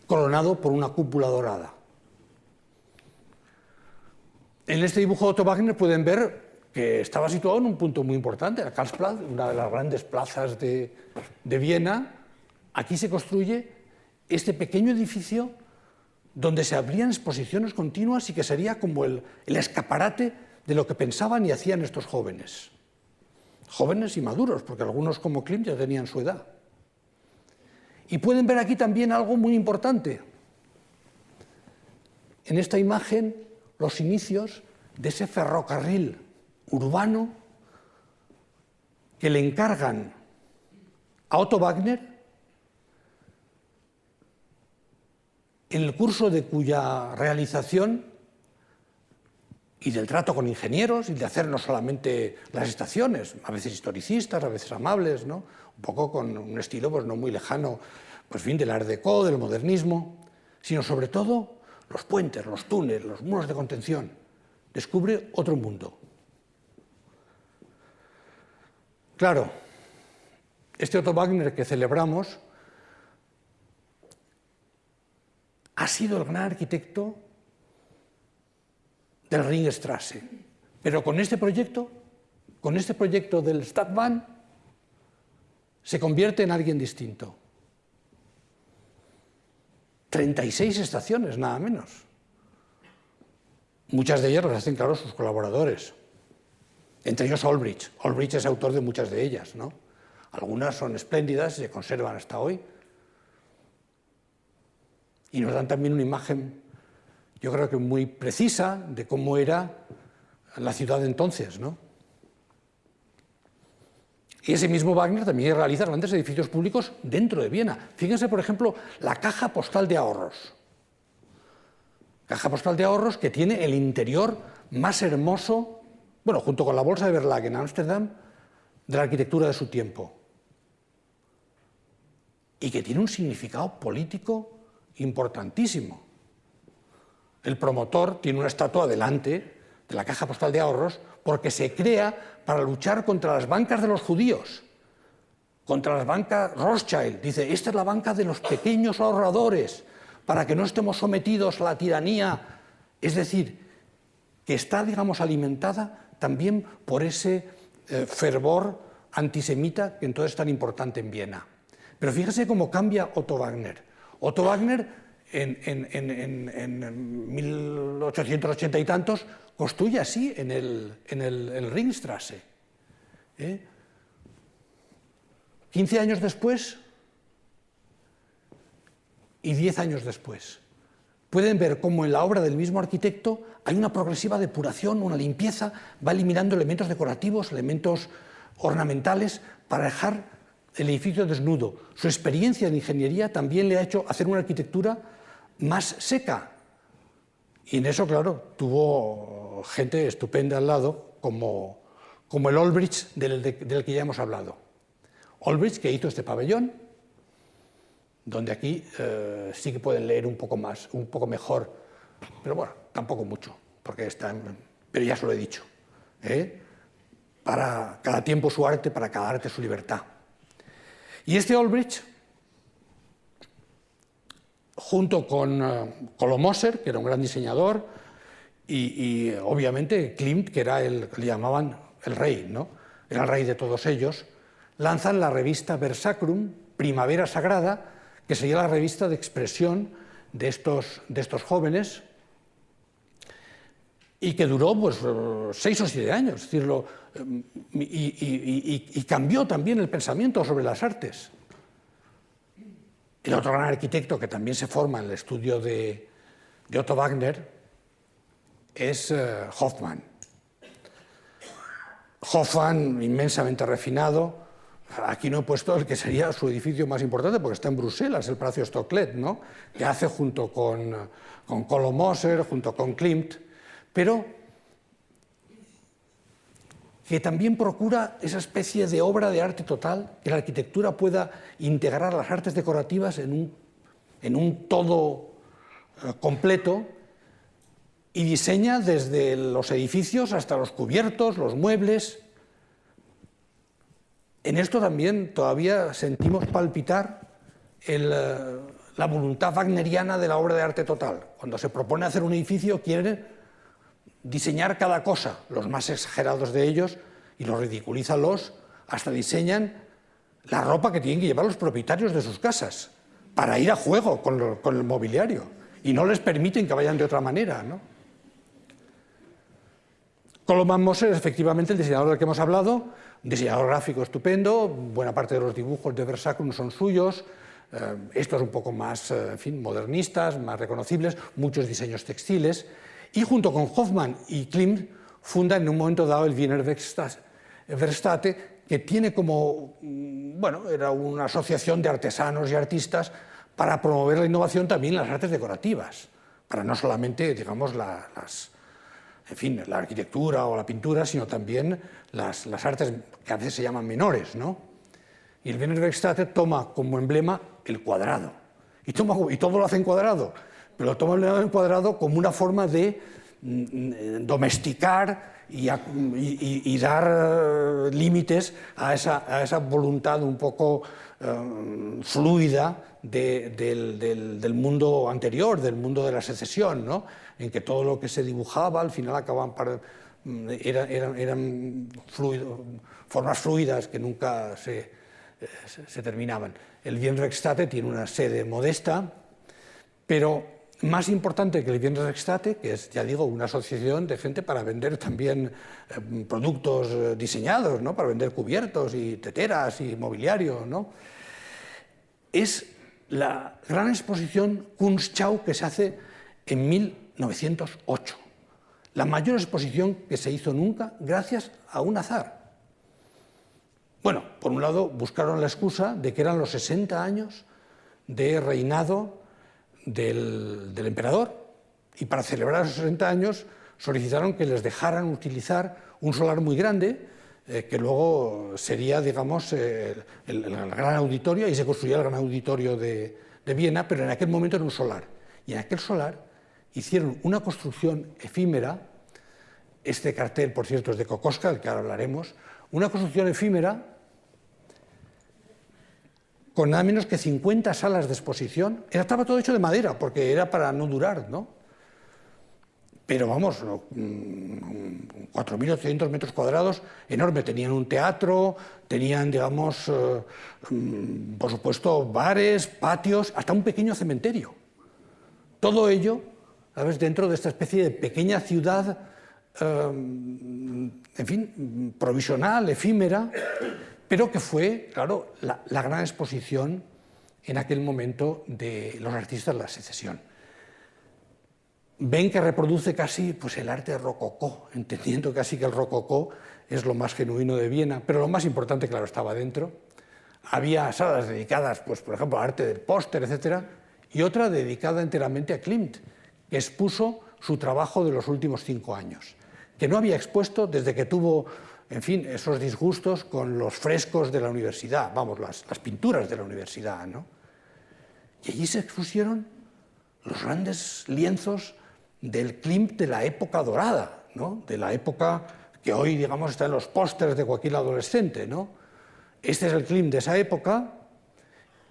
coronado por una cúpula dorada. En este dibujo de Otto Wagner pueden ver que estaba situado en un punto muy importante, la Karlsplatz, una de las grandes plazas de Viena. Aquí se construye este pequeño edificio donde se abrían exposiciones continuas y que sería como el escaparate de lo que pensaban y hacían estos jóvenes. Jóvenes y maduros, porque algunos como Klimt ya tenían su edad. Y pueden ver aquí también algo muy importante. En esta imagen, los inicios de ese ferrocarril urbano que le encargan a Otto Wagner, en el curso de cuya realización y del trato con ingenieros y de hacer no solamente las estaciones, a veces historicistas, a veces amables, ¿no? Un poco con un estilo pues, no muy lejano pues, del Art Déco, del modernismo, sino sobre todo los puentes, los túneles, los muros de contención. Descubre otro mundo. Claro, este Otto Wagner que celebramos ha sido el gran arquitecto del Ringstrasse, pero con este proyecto del Stadtbahn, se convierte en alguien distinto. 36 estaciones, nada menos. Muchas de ellas las hacen, claro, sus colaboradores. Entre ellos Olbrich. Olbrich es autor de muchas de ellas, ¿no? Algunas son espléndidas y se conservan hasta hoy. Y nos dan también una imagen, yo creo que muy precisa, de cómo era la ciudad de entonces, ¿no? Y ese mismo Wagner también realiza grandes edificios públicos dentro de Viena. Fíjense, por ejemplo, la Caja Postal de Ahorros. Caja Postal de Ahorros que tiene el interior más hermoso, bueno, junto con la Bolsa de Verlag en Ámsterdam, de la arquitectura de su tiempo. Y que tiene un significado político importantísimo. El promotor tiene una estatua delante de la Caja Postal de Ahorros porque se crea para luchar contra las bancas de los judíos, contra las bancas Rothschild. Dice, esta es la banca de los pequeños ahorradores, para que no estemos sometidos a la tiranía Es decir, que está, digamos, alimentada también por ese fervor antisemita que entonces es tan importante en Viena. Pero fíjese cómo cambia Otto Wagner. Otto Wagner en 1880 y tantos construye así en el Ringstrasse. 15 años después y 10 años después. Pueden ver cómo en la obra del mismo arquitecto hay una progresiva depuración, una limpieza, va eliminando elementos decorativos, elementos ornamentales para dejar el edificio desnudo. Su experiencia en ingeniería también le ha hecho hacer una arquitectura más seca. Y en eso, claro, tuvo gente estupenda al lado, como el Olbrich del que ya hemos hablado. Olbrich, que hizo este pabellón, donde aquí sí que pueden leer un poco más, un poco mejor, pero bueno, tampoco mucho, porque pero ya se lo he dicho. Para cada tiempo su arte, para cada arte su libertad. Y este Olbrich, junto con Kolomoser, que era un gran diseñador, y obviamente Klimt, que era le llamaban el rey, ¿no? Era el rey de todos ellos, lanzan la revista Versacrum, Primavera Sagrada, que sería la revista de expresión de estos jóvenes, y que duró pues 6 o 7 años, es decir, y cambió también el pensamiento sobre las artes. El otro gran arquitecto que también se forma en el estudio de Otto Wagner es Hofmann. Hofmann, inmensamente refinado. Aquí no he puesto el que sería su edificio más importante, porque está en Bruselas, el Palacio Stocklet, ¿no? Que hace junto con Kolomoser, junto con Klimt, pero que también procura esa especie de obra de arte total, que la arquitectura pueda integrar las artes decorativas en un todo completo, y diseña desde los edificios hasta los cubiertos, los muebles. En esto también todavía sentimos palpitar la voluntad wagneriana de la obra de arte total. Cuando se propone hacer un edificio, quiere diseñar cada cosa, los más exagerados de ellos, y los ridiculizan hasta diseñan la ropa que tienen que llevar los propietarios de sus casas para ir a juego con el mobiliario, y no les permiten que vayan de otra manera, ¿no? Koloman Moser es efectivamente el diseñador del que hemos hablado, un diseñador gráfico estupendo, buena parte de los dibujos de Versacrum son suyos, estos un poco más, en fin, modernistas, más reconocibles, muchos diseños textiles, y junto con Hofmann y Klimt fundan en un momento dado el Wiener Werkstätte, que tiene como, bueno, era una asociación de artesanos y artistas para promover la innovación también en las artes decorativas, para no solamente, digamos, en fin, la arquitectura o la pintura, sino también las artes que a veces se llaman menores, ¿no? Y el Wiener Werkstätte toma como emblema el cuadrado, y todo lo hace en cuadrado, pero toma el cuadrado como una forma de domesticar y dar límites a esa voluntad un poco fluida del mundo anterior, del mundo de la secesión, ¿no? En que todo lo que se dibujaba al final acababan eran formas fluidas que nunca se terminaban. El Wiener Werkstätte tiene una sede modesta, pero más importante que el Wiener Werkstätte, que es, ya digo, una asociación de gente para vender también productos diseñados, ¿no? Para vender cubiertos y teteras y mobiliario, ¿no? Es la gran exposición Kunstschau que se hace en 1908, la mayor exposición que se hizo nunca gracias a un azar. Bueno, por un lado buscaron la excusa de que eran los 60 años de reinado del emperador, y para celebrar esos 60 años solicitaron que les dejaran utilizar un solar muy grande, que luego sería, digamos, el gran auditorio, y se construía el gran auditorio de Viena, pero en aquel momento era un solar. Y en aquel solar hicieron una construcción efímera, este cartel, por cierto, es de Kokoschka, del que ahora hablaremos, una construcción efímera con nada menos que 50 salas de exposición. Estaba todo hecho de madera, porque era para no durar, ¿no? pero vamos, 4.800 metros cuadrados, enorme. Tenían un teatro, tenían, digamos, por supuesto, bares, patios, hasta un pequeño cementerio. Todo ello, ¿sabes?, dentro de esta especie de pequeña ciudad, en fin, provisional, efímera, pero que fue, claro, la gran exposición en aquel momento de los artistas de la Secesión. Ven que reproduce casi pues, el arte rococó, entendiendo casi que el rococó es lo más genuino de Viena, pero lo más importante, claro, estaba dentro. Había salas dedicadas, pues, por ejemplo, al arte del póster, etc., y otra dedicada enteramente a Klimt, que expuso su trabajo de los últimos 5 años, que no había expuesto desde que tuvo, en fin, esos disgustos con los frescos de la universidad, vamos, las pinturas de la universidad, ¿no? Y allí se expusieron los grandes lienzos del Klimt de la época dorada, ¿no?, de la época que hoy, digamos, está en los pósters de cualquier adolescente, ¿no? Este es el Klimt de esa época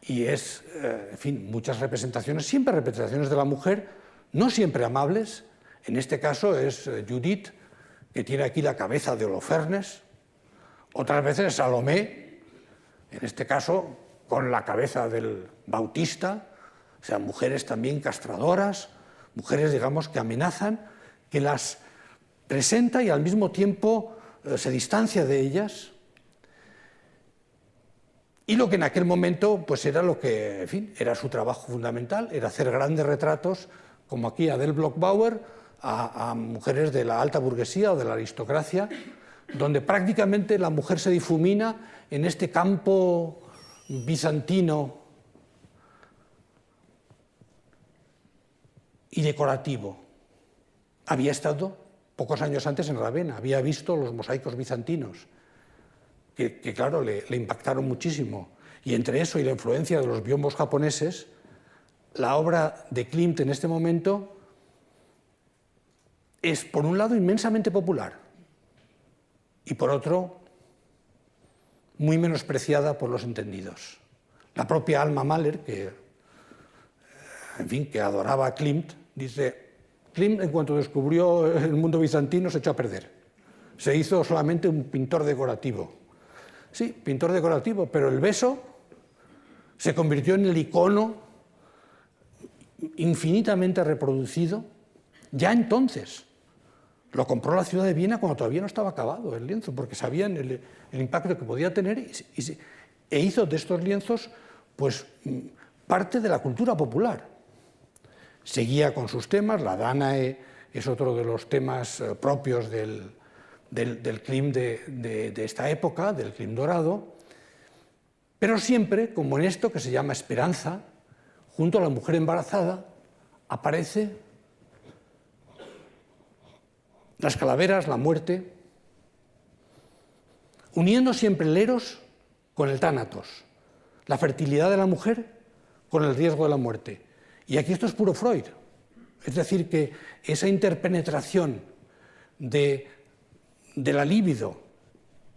y es, en fin, muchas representaciones, siempre representaciones de la mujer, no siempre amables. En este caso es Judith, que tiene aquí la cabeza de Holofernes, otras veces Salomé, en este caso con la cabeza del Bautista, o sea, mujeres también castradoras, mujeres, digamos, que amenazan, que las presenta y al mismo tiempo se distancia de ellas. Y lo que en aquel momento pues era lo que, en fin, era su trabajo fundamental, era hacer grandes retratos, como aquí Adele Bloch-Bauer, a mujeres de la alta burguesía o de la aristocracia, donde prácticamente la mujer se difumina en este campo bizantino y decorativo. Había estado pocos años antes en Ravenna, había visto los mosaicos bizantinos, que claro, le impactaron muchísimo. Y entre eso y la influencia de los biombos japoneses, la obra de Klimt en este momento es, por un lado, inmensamente popular y, por otro, muy menospreciada por los entendidos. La propia Alma Mahler, que, en fin, que adoraba a Klimt, dice: Klimt, en cuanto descubrió el mundo bizantino, se echó a perder. Se hizo solamente un pintor decorativo. Sí, pintor decorativo, pero el beso se convirtió en el icono infinitamente reproducido ya entonces. Lo compró la ciudad de Viena cuando todavía no estaba acabado el lienzo, porque sabían el impacto que podía tener e hizo de estos lienzos pues, parte de la cultura popular. Seguía con sus temas, la Danae es otro de los temas propios del Klimt de esta época, del Klimt dorado, pero siempre, como en esto que se llama Esperanza, junto a la mujer embarazada, aparece las calaveras, la muerte, uniendo siempre el eros con el tánatos, la fertilidad de la mujer con el riesgo de la muerte. Y aquí esto es puro Freud, es decir, que esa interpenetración de la libido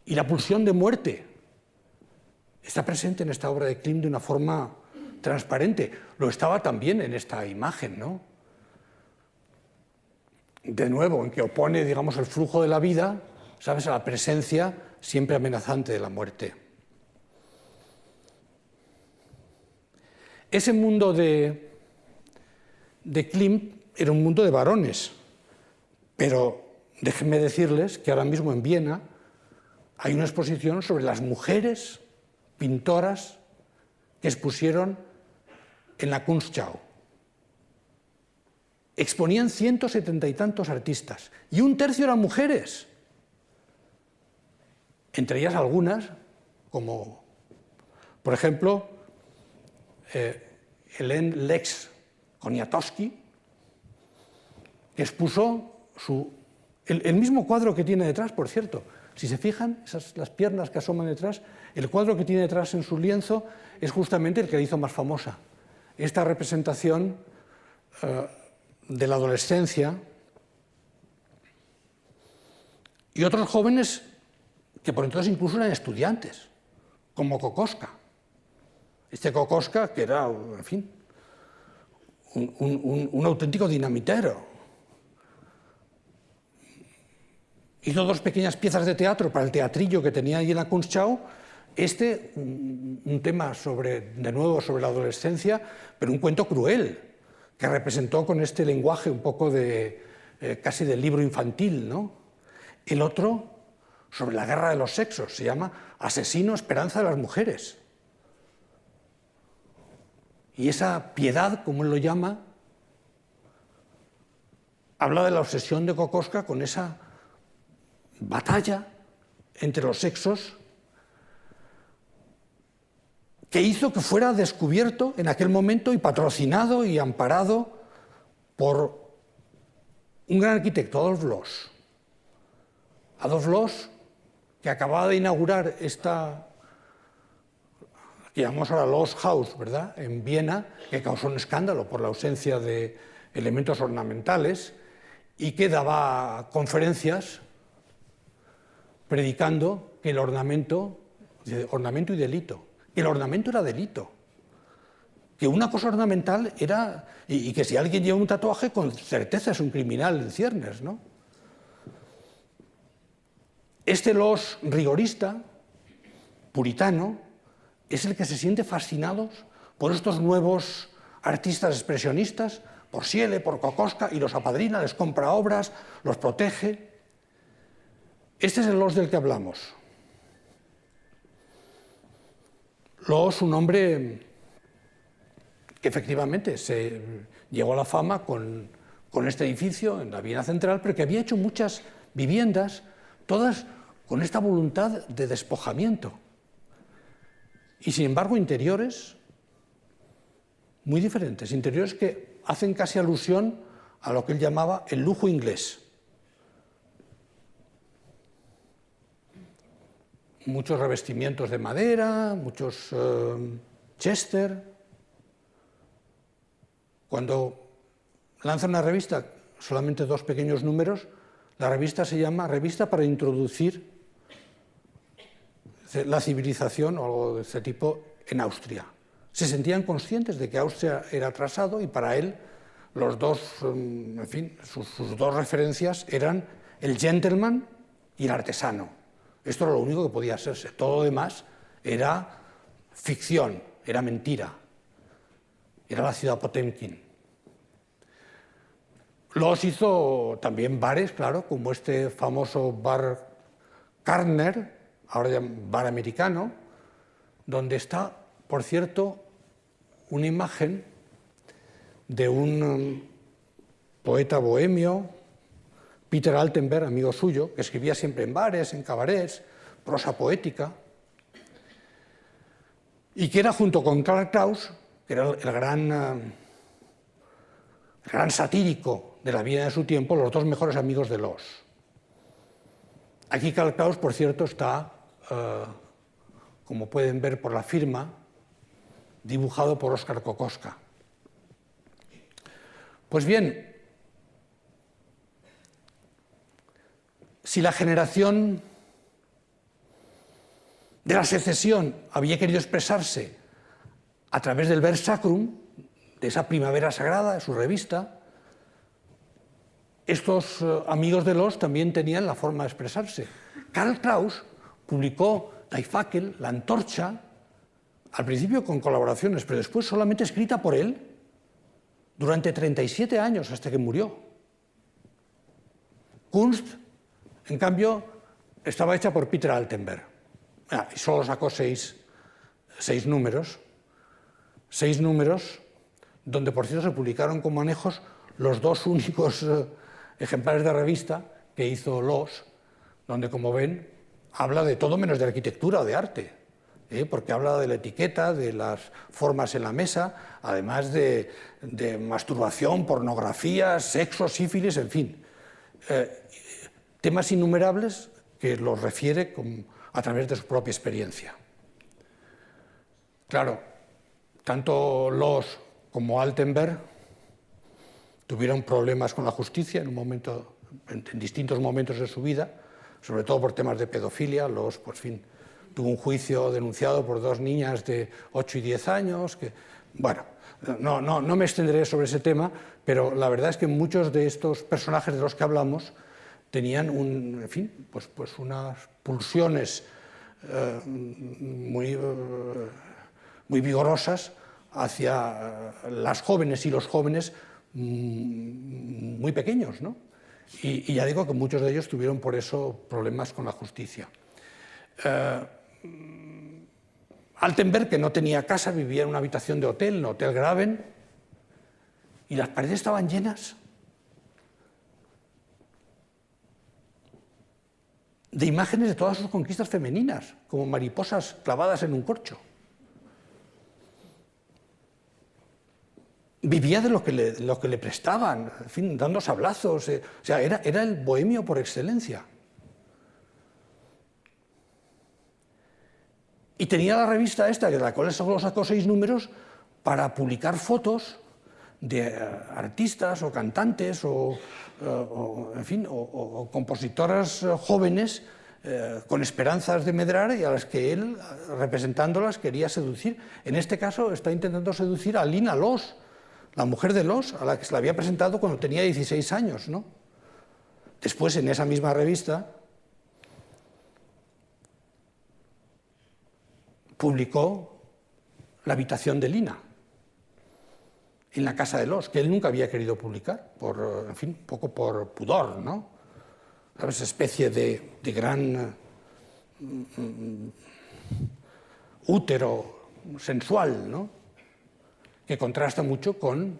y la pulsión de muerte está presente en esta obra de Klimt de una forma transparente. Lo estaba también en esta imagen, ¿no? De nuevo, en que opone, digamos, el flujo de la vida, ¿sabes?, a la presencia siempre amenazante de la muerte. Ese mundo de Klimt era un mundo de varones, pero déjenme decirles que ahora mismo en Viena hay una exposición sobre las mujeres pintoras que expusieron en la Kunstschau. Exponían 170 y tantos artistas, y un tercio eran mujeres. Entre ellas algunas, como por ejemplo Helene Lex Poniatowski, que expuso el mismo cuadro que tiene detrás, por cierto. Si se fijan, las piernas que asoman detrás, el cuadro que tiene detrás en su lienzo es justamente el que la hizo más famosa. Esta representación de la adolescencia y otros jóvenes que por entonces incluso eran estudiantes, como Kokoschka. Este Kokoschka, que era, en fin, un auténtico dinamitero. hizo 2 pequeñas piezas de teatro para el teatrillo que tenía allí en la Kunstschau. Un tema de nuevo sobre la adolescencia, pero un cuento cruel, que representó con este lenguaje un poco casi del libro infantil, ¿no? El otro, sobre la guerra de los sexos, se llama Asesino, esperanza de las mujeres. Y esa piedad, como él lo llama, habla de la obsesión de Kokoschka con esa batalla entre los sexos que hizo que fuera descubierto en aquel momento y patrocinado y amparado por un gran arquitecto, Adolf Loos. Adolf Loos, que acababa de inaugurar esta, que llamamos ahora Loos House, ¿verdad?, en Viena, que causó un escándalo por la ausencia de elementos ornamentales y que daba conferencias predicando que el ornamento y delito. El ornamento era delito, que una cosa ornamental era, y que si alguien lleva un tatuaje con certeza es un criminal en ciernes, ¿no? Este Loos rigorista, puritano, es el que se siente fascinado por estos nuevos artistas expresionistas, por Schiele, por Kokoschka, y los apadrina, les compra obras, los protege. Este es el Loos del que hablamos. Loos, un hombre que efectivamente se llegó a la fama con este edificio en la Viena Central, pero que había hecho muchas viviendas, todas con esta voluntad de despojamiento. Y sin embargo interiores muy diferentes, interiores que hacen casi alusión a lo que él llamaba el lujo inglés. Muchos revestimientos de madera, muchos Chester. Cuando lanza una revista, solamente 2 pequeños números, la revista se llama Revista para introducir la civilización o algo de este tipo en Austria. Se sentían conscientes de que Austria era atrasado y para él los dos, en fin, sus 2 referencias eran el gentleman y el artesano. Esto era lo único que podía hacerse. Todo lo demás era ficción, era mentira. Era la ciudad Potemkin. Loos hizo también bares, claro, como este famoso bar Kartner, ahora ya bar americano, donde está, por cierto, una imagen de un poeta bohemio, Peter Altenberg, amigo suyo, que escribía siempre en bares, en cabarets, prosa poética, y que era, junto con Karl Kraus, que era el gran satírico de la Viena de su tiempo, los 2 mejores amigos de Loos. Aquí Karl Kraus, por cierto, está, como pueden ver por la firma, dibujado por Oskar Kokoschka. Pues bien, si la generación de la secesión había querido expresarse a través del Vers Sacrum, de esa primavera sagrada, de su revista, estos amigos de Loos también tenían la forma de expresarse. Karl Kraus publicó Die Fackel, la antorcha, al principio con colaboraciones, pero después solamente escrita por él, durante 37 años hasta que murió. Kunst, en cambio, estaba hecha por Peter Altenberg. Y solo sacó seis números. 6 números, donde por cierto se publicaron con manejos los 2 únicos ejemplares de revista que hizo Loos, donde, como ven, habla de todo menos de arquitectura o de arte, porque habla de la etiqueta, de las formas en la mesa, además de masturbación, pornografía, sexo, sífilis, en fin. Temas innumerables que los refiere a través de su propia experiencia. Claro, tanto Loos como Altenberg tuvieron problemas con la justicia en distintos momentos de su vida, sobre todo por temas de pedofilia. Loos, por fin, tuvo un juicio denunciado por 2 niñas de 8 y 10 años. Bueno, no me extenderé sobre ese tema, pero la verdad es que muchos de estos personajes de los que hablamos tenían en fin, pues unas pulsiones muy vigorosas hacia las jóvenes y los jóvenes muy pequeños, ¿no? Y ya digo que muchos de ellos tuvieron por eso problemas con la justicia. Altenberg, que no tenía casa, vivía en una habitación de hotel, en Hotel Graven, y las paredes estaban llenas de imágenes de todas sus conquistas femeninas, como mariposas clavadas en un corcho. Vivía de lo que le prestaban, en fin, dando sablazos. O sea, era el bohemio por excelencia. Y tenía la revista esta, de la cual solo sacó 6 números, para publicar fotos de artistas o cantantes en fin, o compositoras jóvenes con esperanzas de medrar y a las que él, representándolas, quería seducir. En este caso está intentando seducir a Lina Loos, la mujer de Loos, a la que se la había presentado cuando tenía 16 años, ¿no? Después, en esa misma revista, publicó La habitación de Lina, en la casa de Loos, que él nunca había querido publicar, en fin, un poco por pudor, ¿no? ¿Sabes? Especie de gran útero sensual, ¿no? Que contrasta mucho con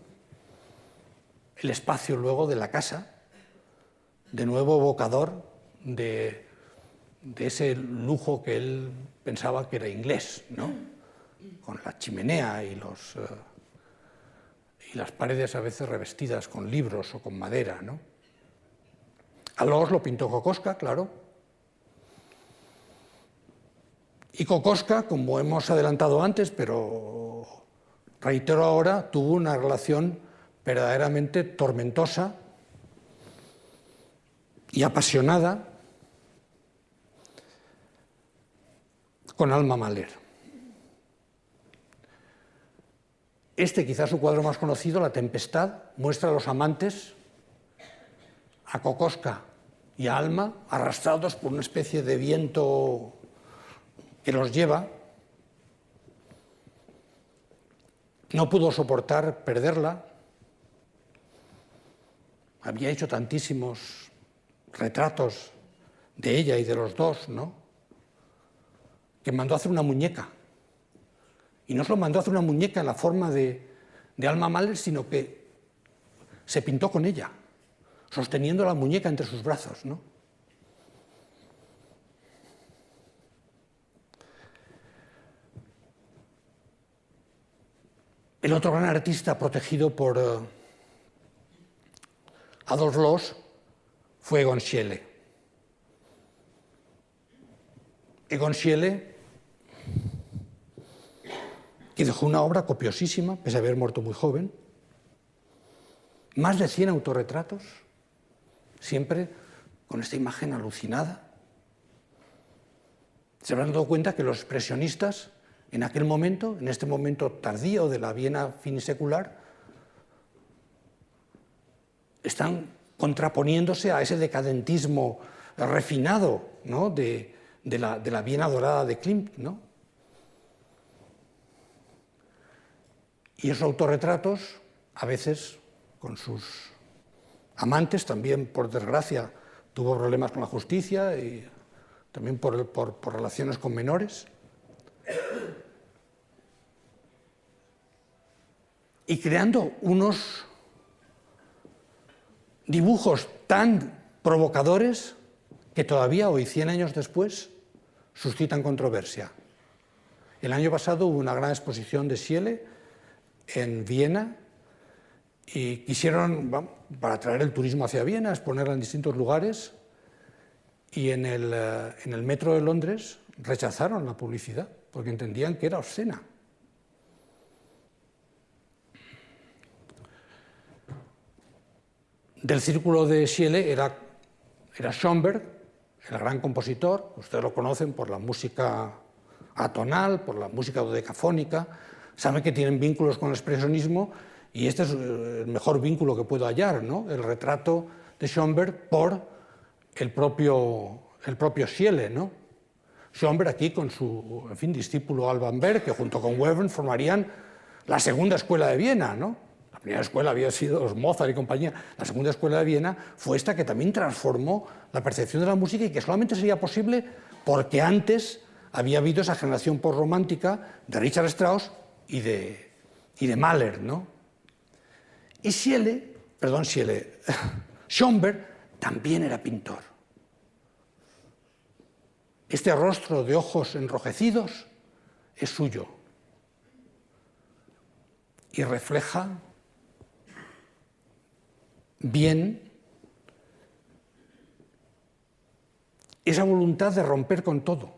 el espacio luego de la casa, de nuevo evocador de ese lujo que él pensaba que era inglés, ¿no? Con la chimenea y las paredes a veces revestidas con libros o con madera, ¿no? A Loos lo pintó Kokoschka, claro. Y Kokoschka, como hemos adelantado antes, pero reitero ahora, tuvo una relación verdaderamente tormentosa y apasionada con Alma Mahler. Quizás su cuadro más conocido, La Tempestad, muestra a los amantes, a Kokoschka y a Alma, arrastrados por una especie de viento que los lleva. No pudo soportar perderla. Había hecho tantísimos retratos de ella y de los dos, ¿no? Que mandó a hacer una muñeca. Y no solo mandó a hacer una muñeca en la forma de Alma Mahler, sino que se pintó con ella, sosteniendo la muñeca entre sus brazos, ¿no? El otro gran artista protegido por Adolf Loos fue Egon Schiele. Egon Schiele, que dejó una obra copiosísima, pese a haber muerto muy joven, más de 100 autorretratos, siempre con esta imagen alucinada. Se habrán dado cuenta que los expresionistas, en aquel momento, en este momento tardío de la Viena finisecular, están contraponiéndose a ese decadentismo refinado, ¿no? de la Viena dorada de Klimt, ¿no? Y esos autorretratos, a veces con sus amantes, también por desgracia tuvo problemas con la justicia y también por relaciones con menores. Y creando unos dibujos tan provocadores que todavía hoy, 100 años después, suscitan controversia. El año pasado hubo una gran exposición de Schiele en Viena y quisieron, para atraer el turismo hacia Viena, exponerla en distintos lugares, y en el metro de Londres rechazaron la publicidad porque entendían que era obscena. Del círculo de Schiele era Schoenberg, el gran compositor. Ustedes lo conocen por la música atonal, por la música dodecafónica. Saben que tienen vínculos con el expresionismo y este es el mejor vínculo que puedo hallar, ¿no? El retrato de Schoenberg por el propio Schiele, ¿no? Schomberg aquí con su, en fin, discípulo Alban Berg, que junto con Webern formarían la segunda escuela de Viena, ¿no? La primera escuela había sido los Mozart y compañía. La segunda escuela de Viena fue esta que también transformó la percepción de la música y que solamente sería posible porque antes había habido esa generación postromántica de Richard Strauss y de Mahler, ¿no? Y Schomberg también era pintor. Este rostro de ojos enrojecidos es suyo y refleja bien esa voluntad de romper con todo,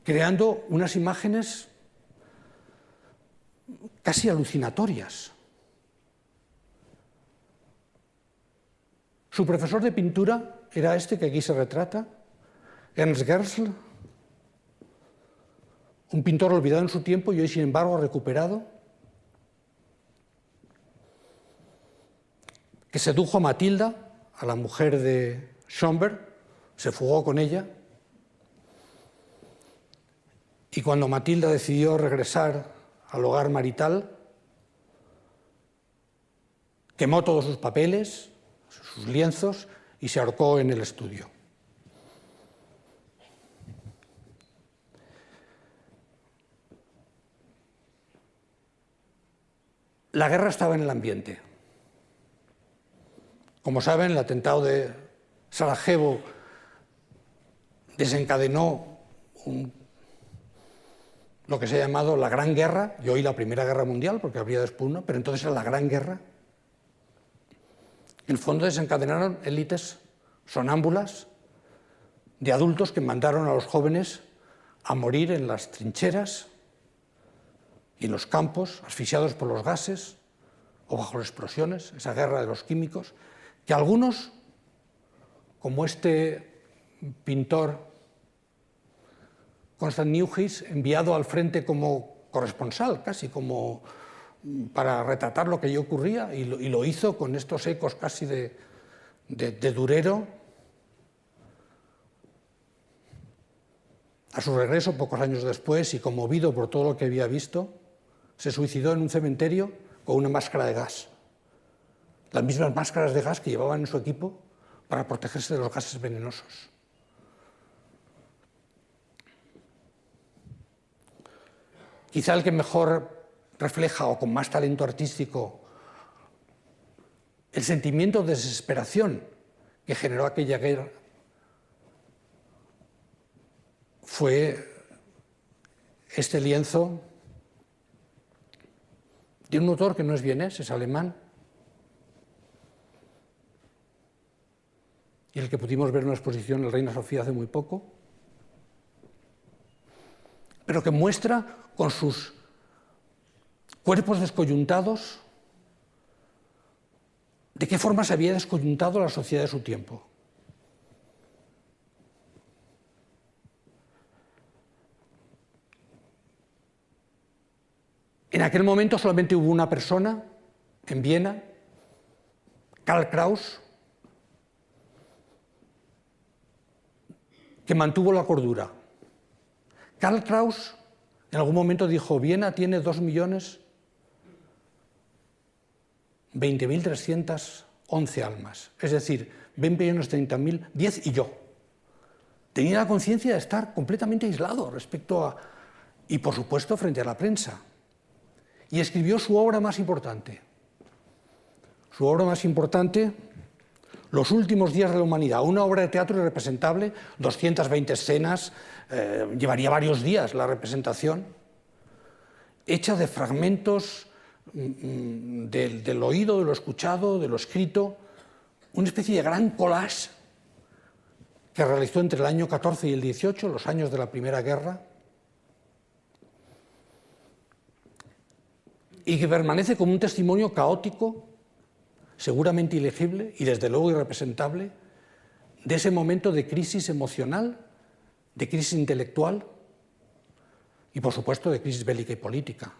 creando unas imágenes casi alucinatorias. Su profesor de pintura era este que aquí se retrata, Ernst Gersel, un pintor olvidado en su tiempo y hoy, sin embargo, recuperado, que sedujo a Matilda, a la mujer de Schomberg, se fugó con ella, y cuando Matilda decidió regresar al hogar marital, quemó todos sus papeles, sus lienzos, y se ahorcó en el estudio. La guerra estaba en el ambiente. Como saben, el atentado de Sarajevo desencadenó lo que se ha llamado la Gran Guerra, y hoy la Primera Guerra Mundial, porque habría después una, pero entonces era la Gran Guerra. En el fondo desencadenaron élites sonámbulas de adultos que mandaron a los jóvenes a morir en las trincheras y en los campos, asfixiados por los gases o bajo las explosiones, esa guerra de los químicos, que algunos, como este pintor Constant Neuhaus, enviado al frente como corresponsal, casi como para retratar lo que allí ocurría, y lo hizo con estos ecos casi de Durero. A su regreso, pocos años después, y conmovido por todo lo que había visto, se suicidó en un cementerio con una máscara de gas. Las mismas máscaras de gas que llevaban en su equipo para protegerse de los gases venenosos. Quizá el que mejor refleja, o con más talento artístico, el sentimiento de desesperación que generó aquella guerra fue este lienzo de un autor que no es vienés, es alemán, y el que pudimos ver en una exposición en el Reina Sofía hace muy poco, pero que muestra con sus cuerpos descoyuntados de qué forma se había descoyuntado la sociedad de su tiempo. En aquel momento solamente hubo una persona en Viena, Karl Kraus, que mantuvo la cordura. Karl Kraus en algún momento dijo: Viena tiene 2.020.311 almas, es decir, 20.030.000, 10 y yo. Tenía la conciencia de estar completamente aislado respecto a, y por supuesto frente a la prensa. Y escribió su obra más importante. Su obra más importante, Los últimos días de la humanidad, una obra de teatro irrepresentable, 220 escenas, llevaría varios días la representación, hecha de fragmentos del oído, de lo escuchado, de lo escrito, una especie de gran collage que realizó entre el año 14 y el 18, los años de la Primera Guerra, y que permanece como un testimonio caótico, seguramente ilegible y desde luego irrepresentable, de ese momento de crisis emocional, de crisis intelectual y, por supuesto, de crisis bélica y política.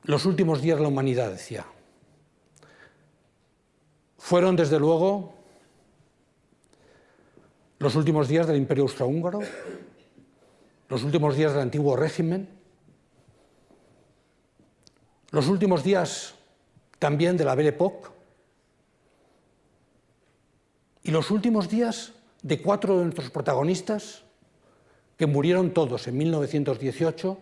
Los últimos días de la humanidad, decía. Fueron, desde luego, los últimos días del Imperio Austrohúngaro, los últimos días del antiguo régimen, los últimos días también de la Belle Époque y los últimos días de 4 de nuestros protagonistas que murieron todos en 1918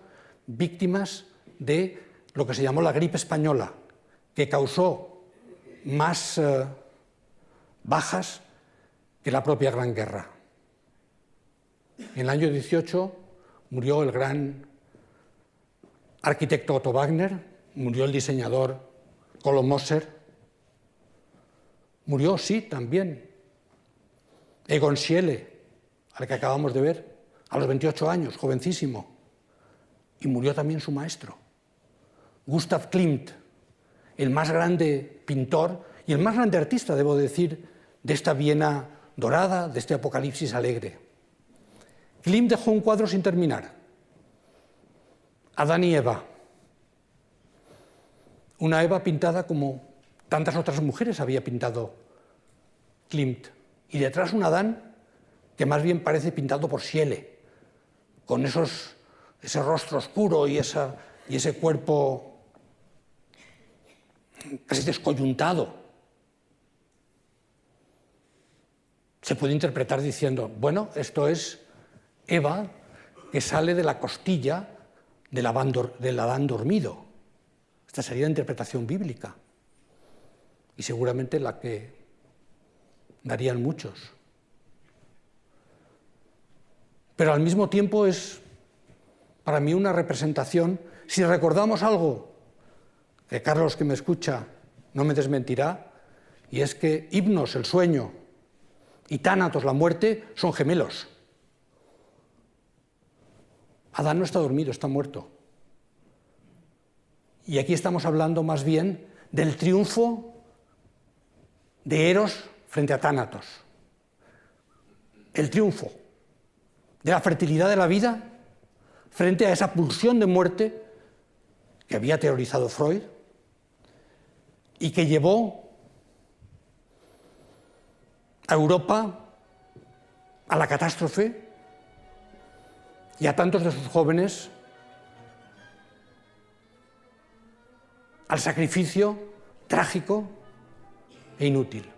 víctimas de lo que se llamó la gripe española, que causó más bajas que la propia Gran Guerra. En el año 18 murió el gran arquitecto Otto Wagner, murió el diseñador Kolo Moser, murió, sí, también Egon Schiele, al que acabamos de ver, a los 28 años, jovencísimo, y murió también su maestro, Gustav Klimt, el más grande pintor y el más grande artista, debo decir, de esta Viena dorada, de este apocalipsis alegre. Klimt dejó un cuadro sin terminar, Adán y Eva, una Eva pintada como tantas otras mujeres había pintado Klimt, y detrás un Adán que más bien parece pintado por Schiele, con ese rostro oscuro y ese cuerpo casi descoyuntado. Se puede interpretar diciendo, bueno, esto es Eva que sale de la costilla del Adán dormido. Esta sería la interpretación bíblica y seguramente la que darían muchos. Pero al mismo tiempo es para mí una representación, si recordamos algo, que Carlos, que me escucha, no me desmentirá, y es que Hipnos, el sueño, y Tánatos, la muerte, son gemelos. Adán no está dormido, está muerto. Y aquí estamos hablando más bien del triunfo de Eros frente a Tánatos. El triunfo de la fertilidad de la vida frente a esa pulsión de muerte que había teorizado Freud y que llevó a Europa a la catástrofe y a tantos de sus jóvenes al sacrificio trágico e inútil.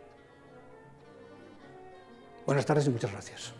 Buenas tardes y muchas gracias.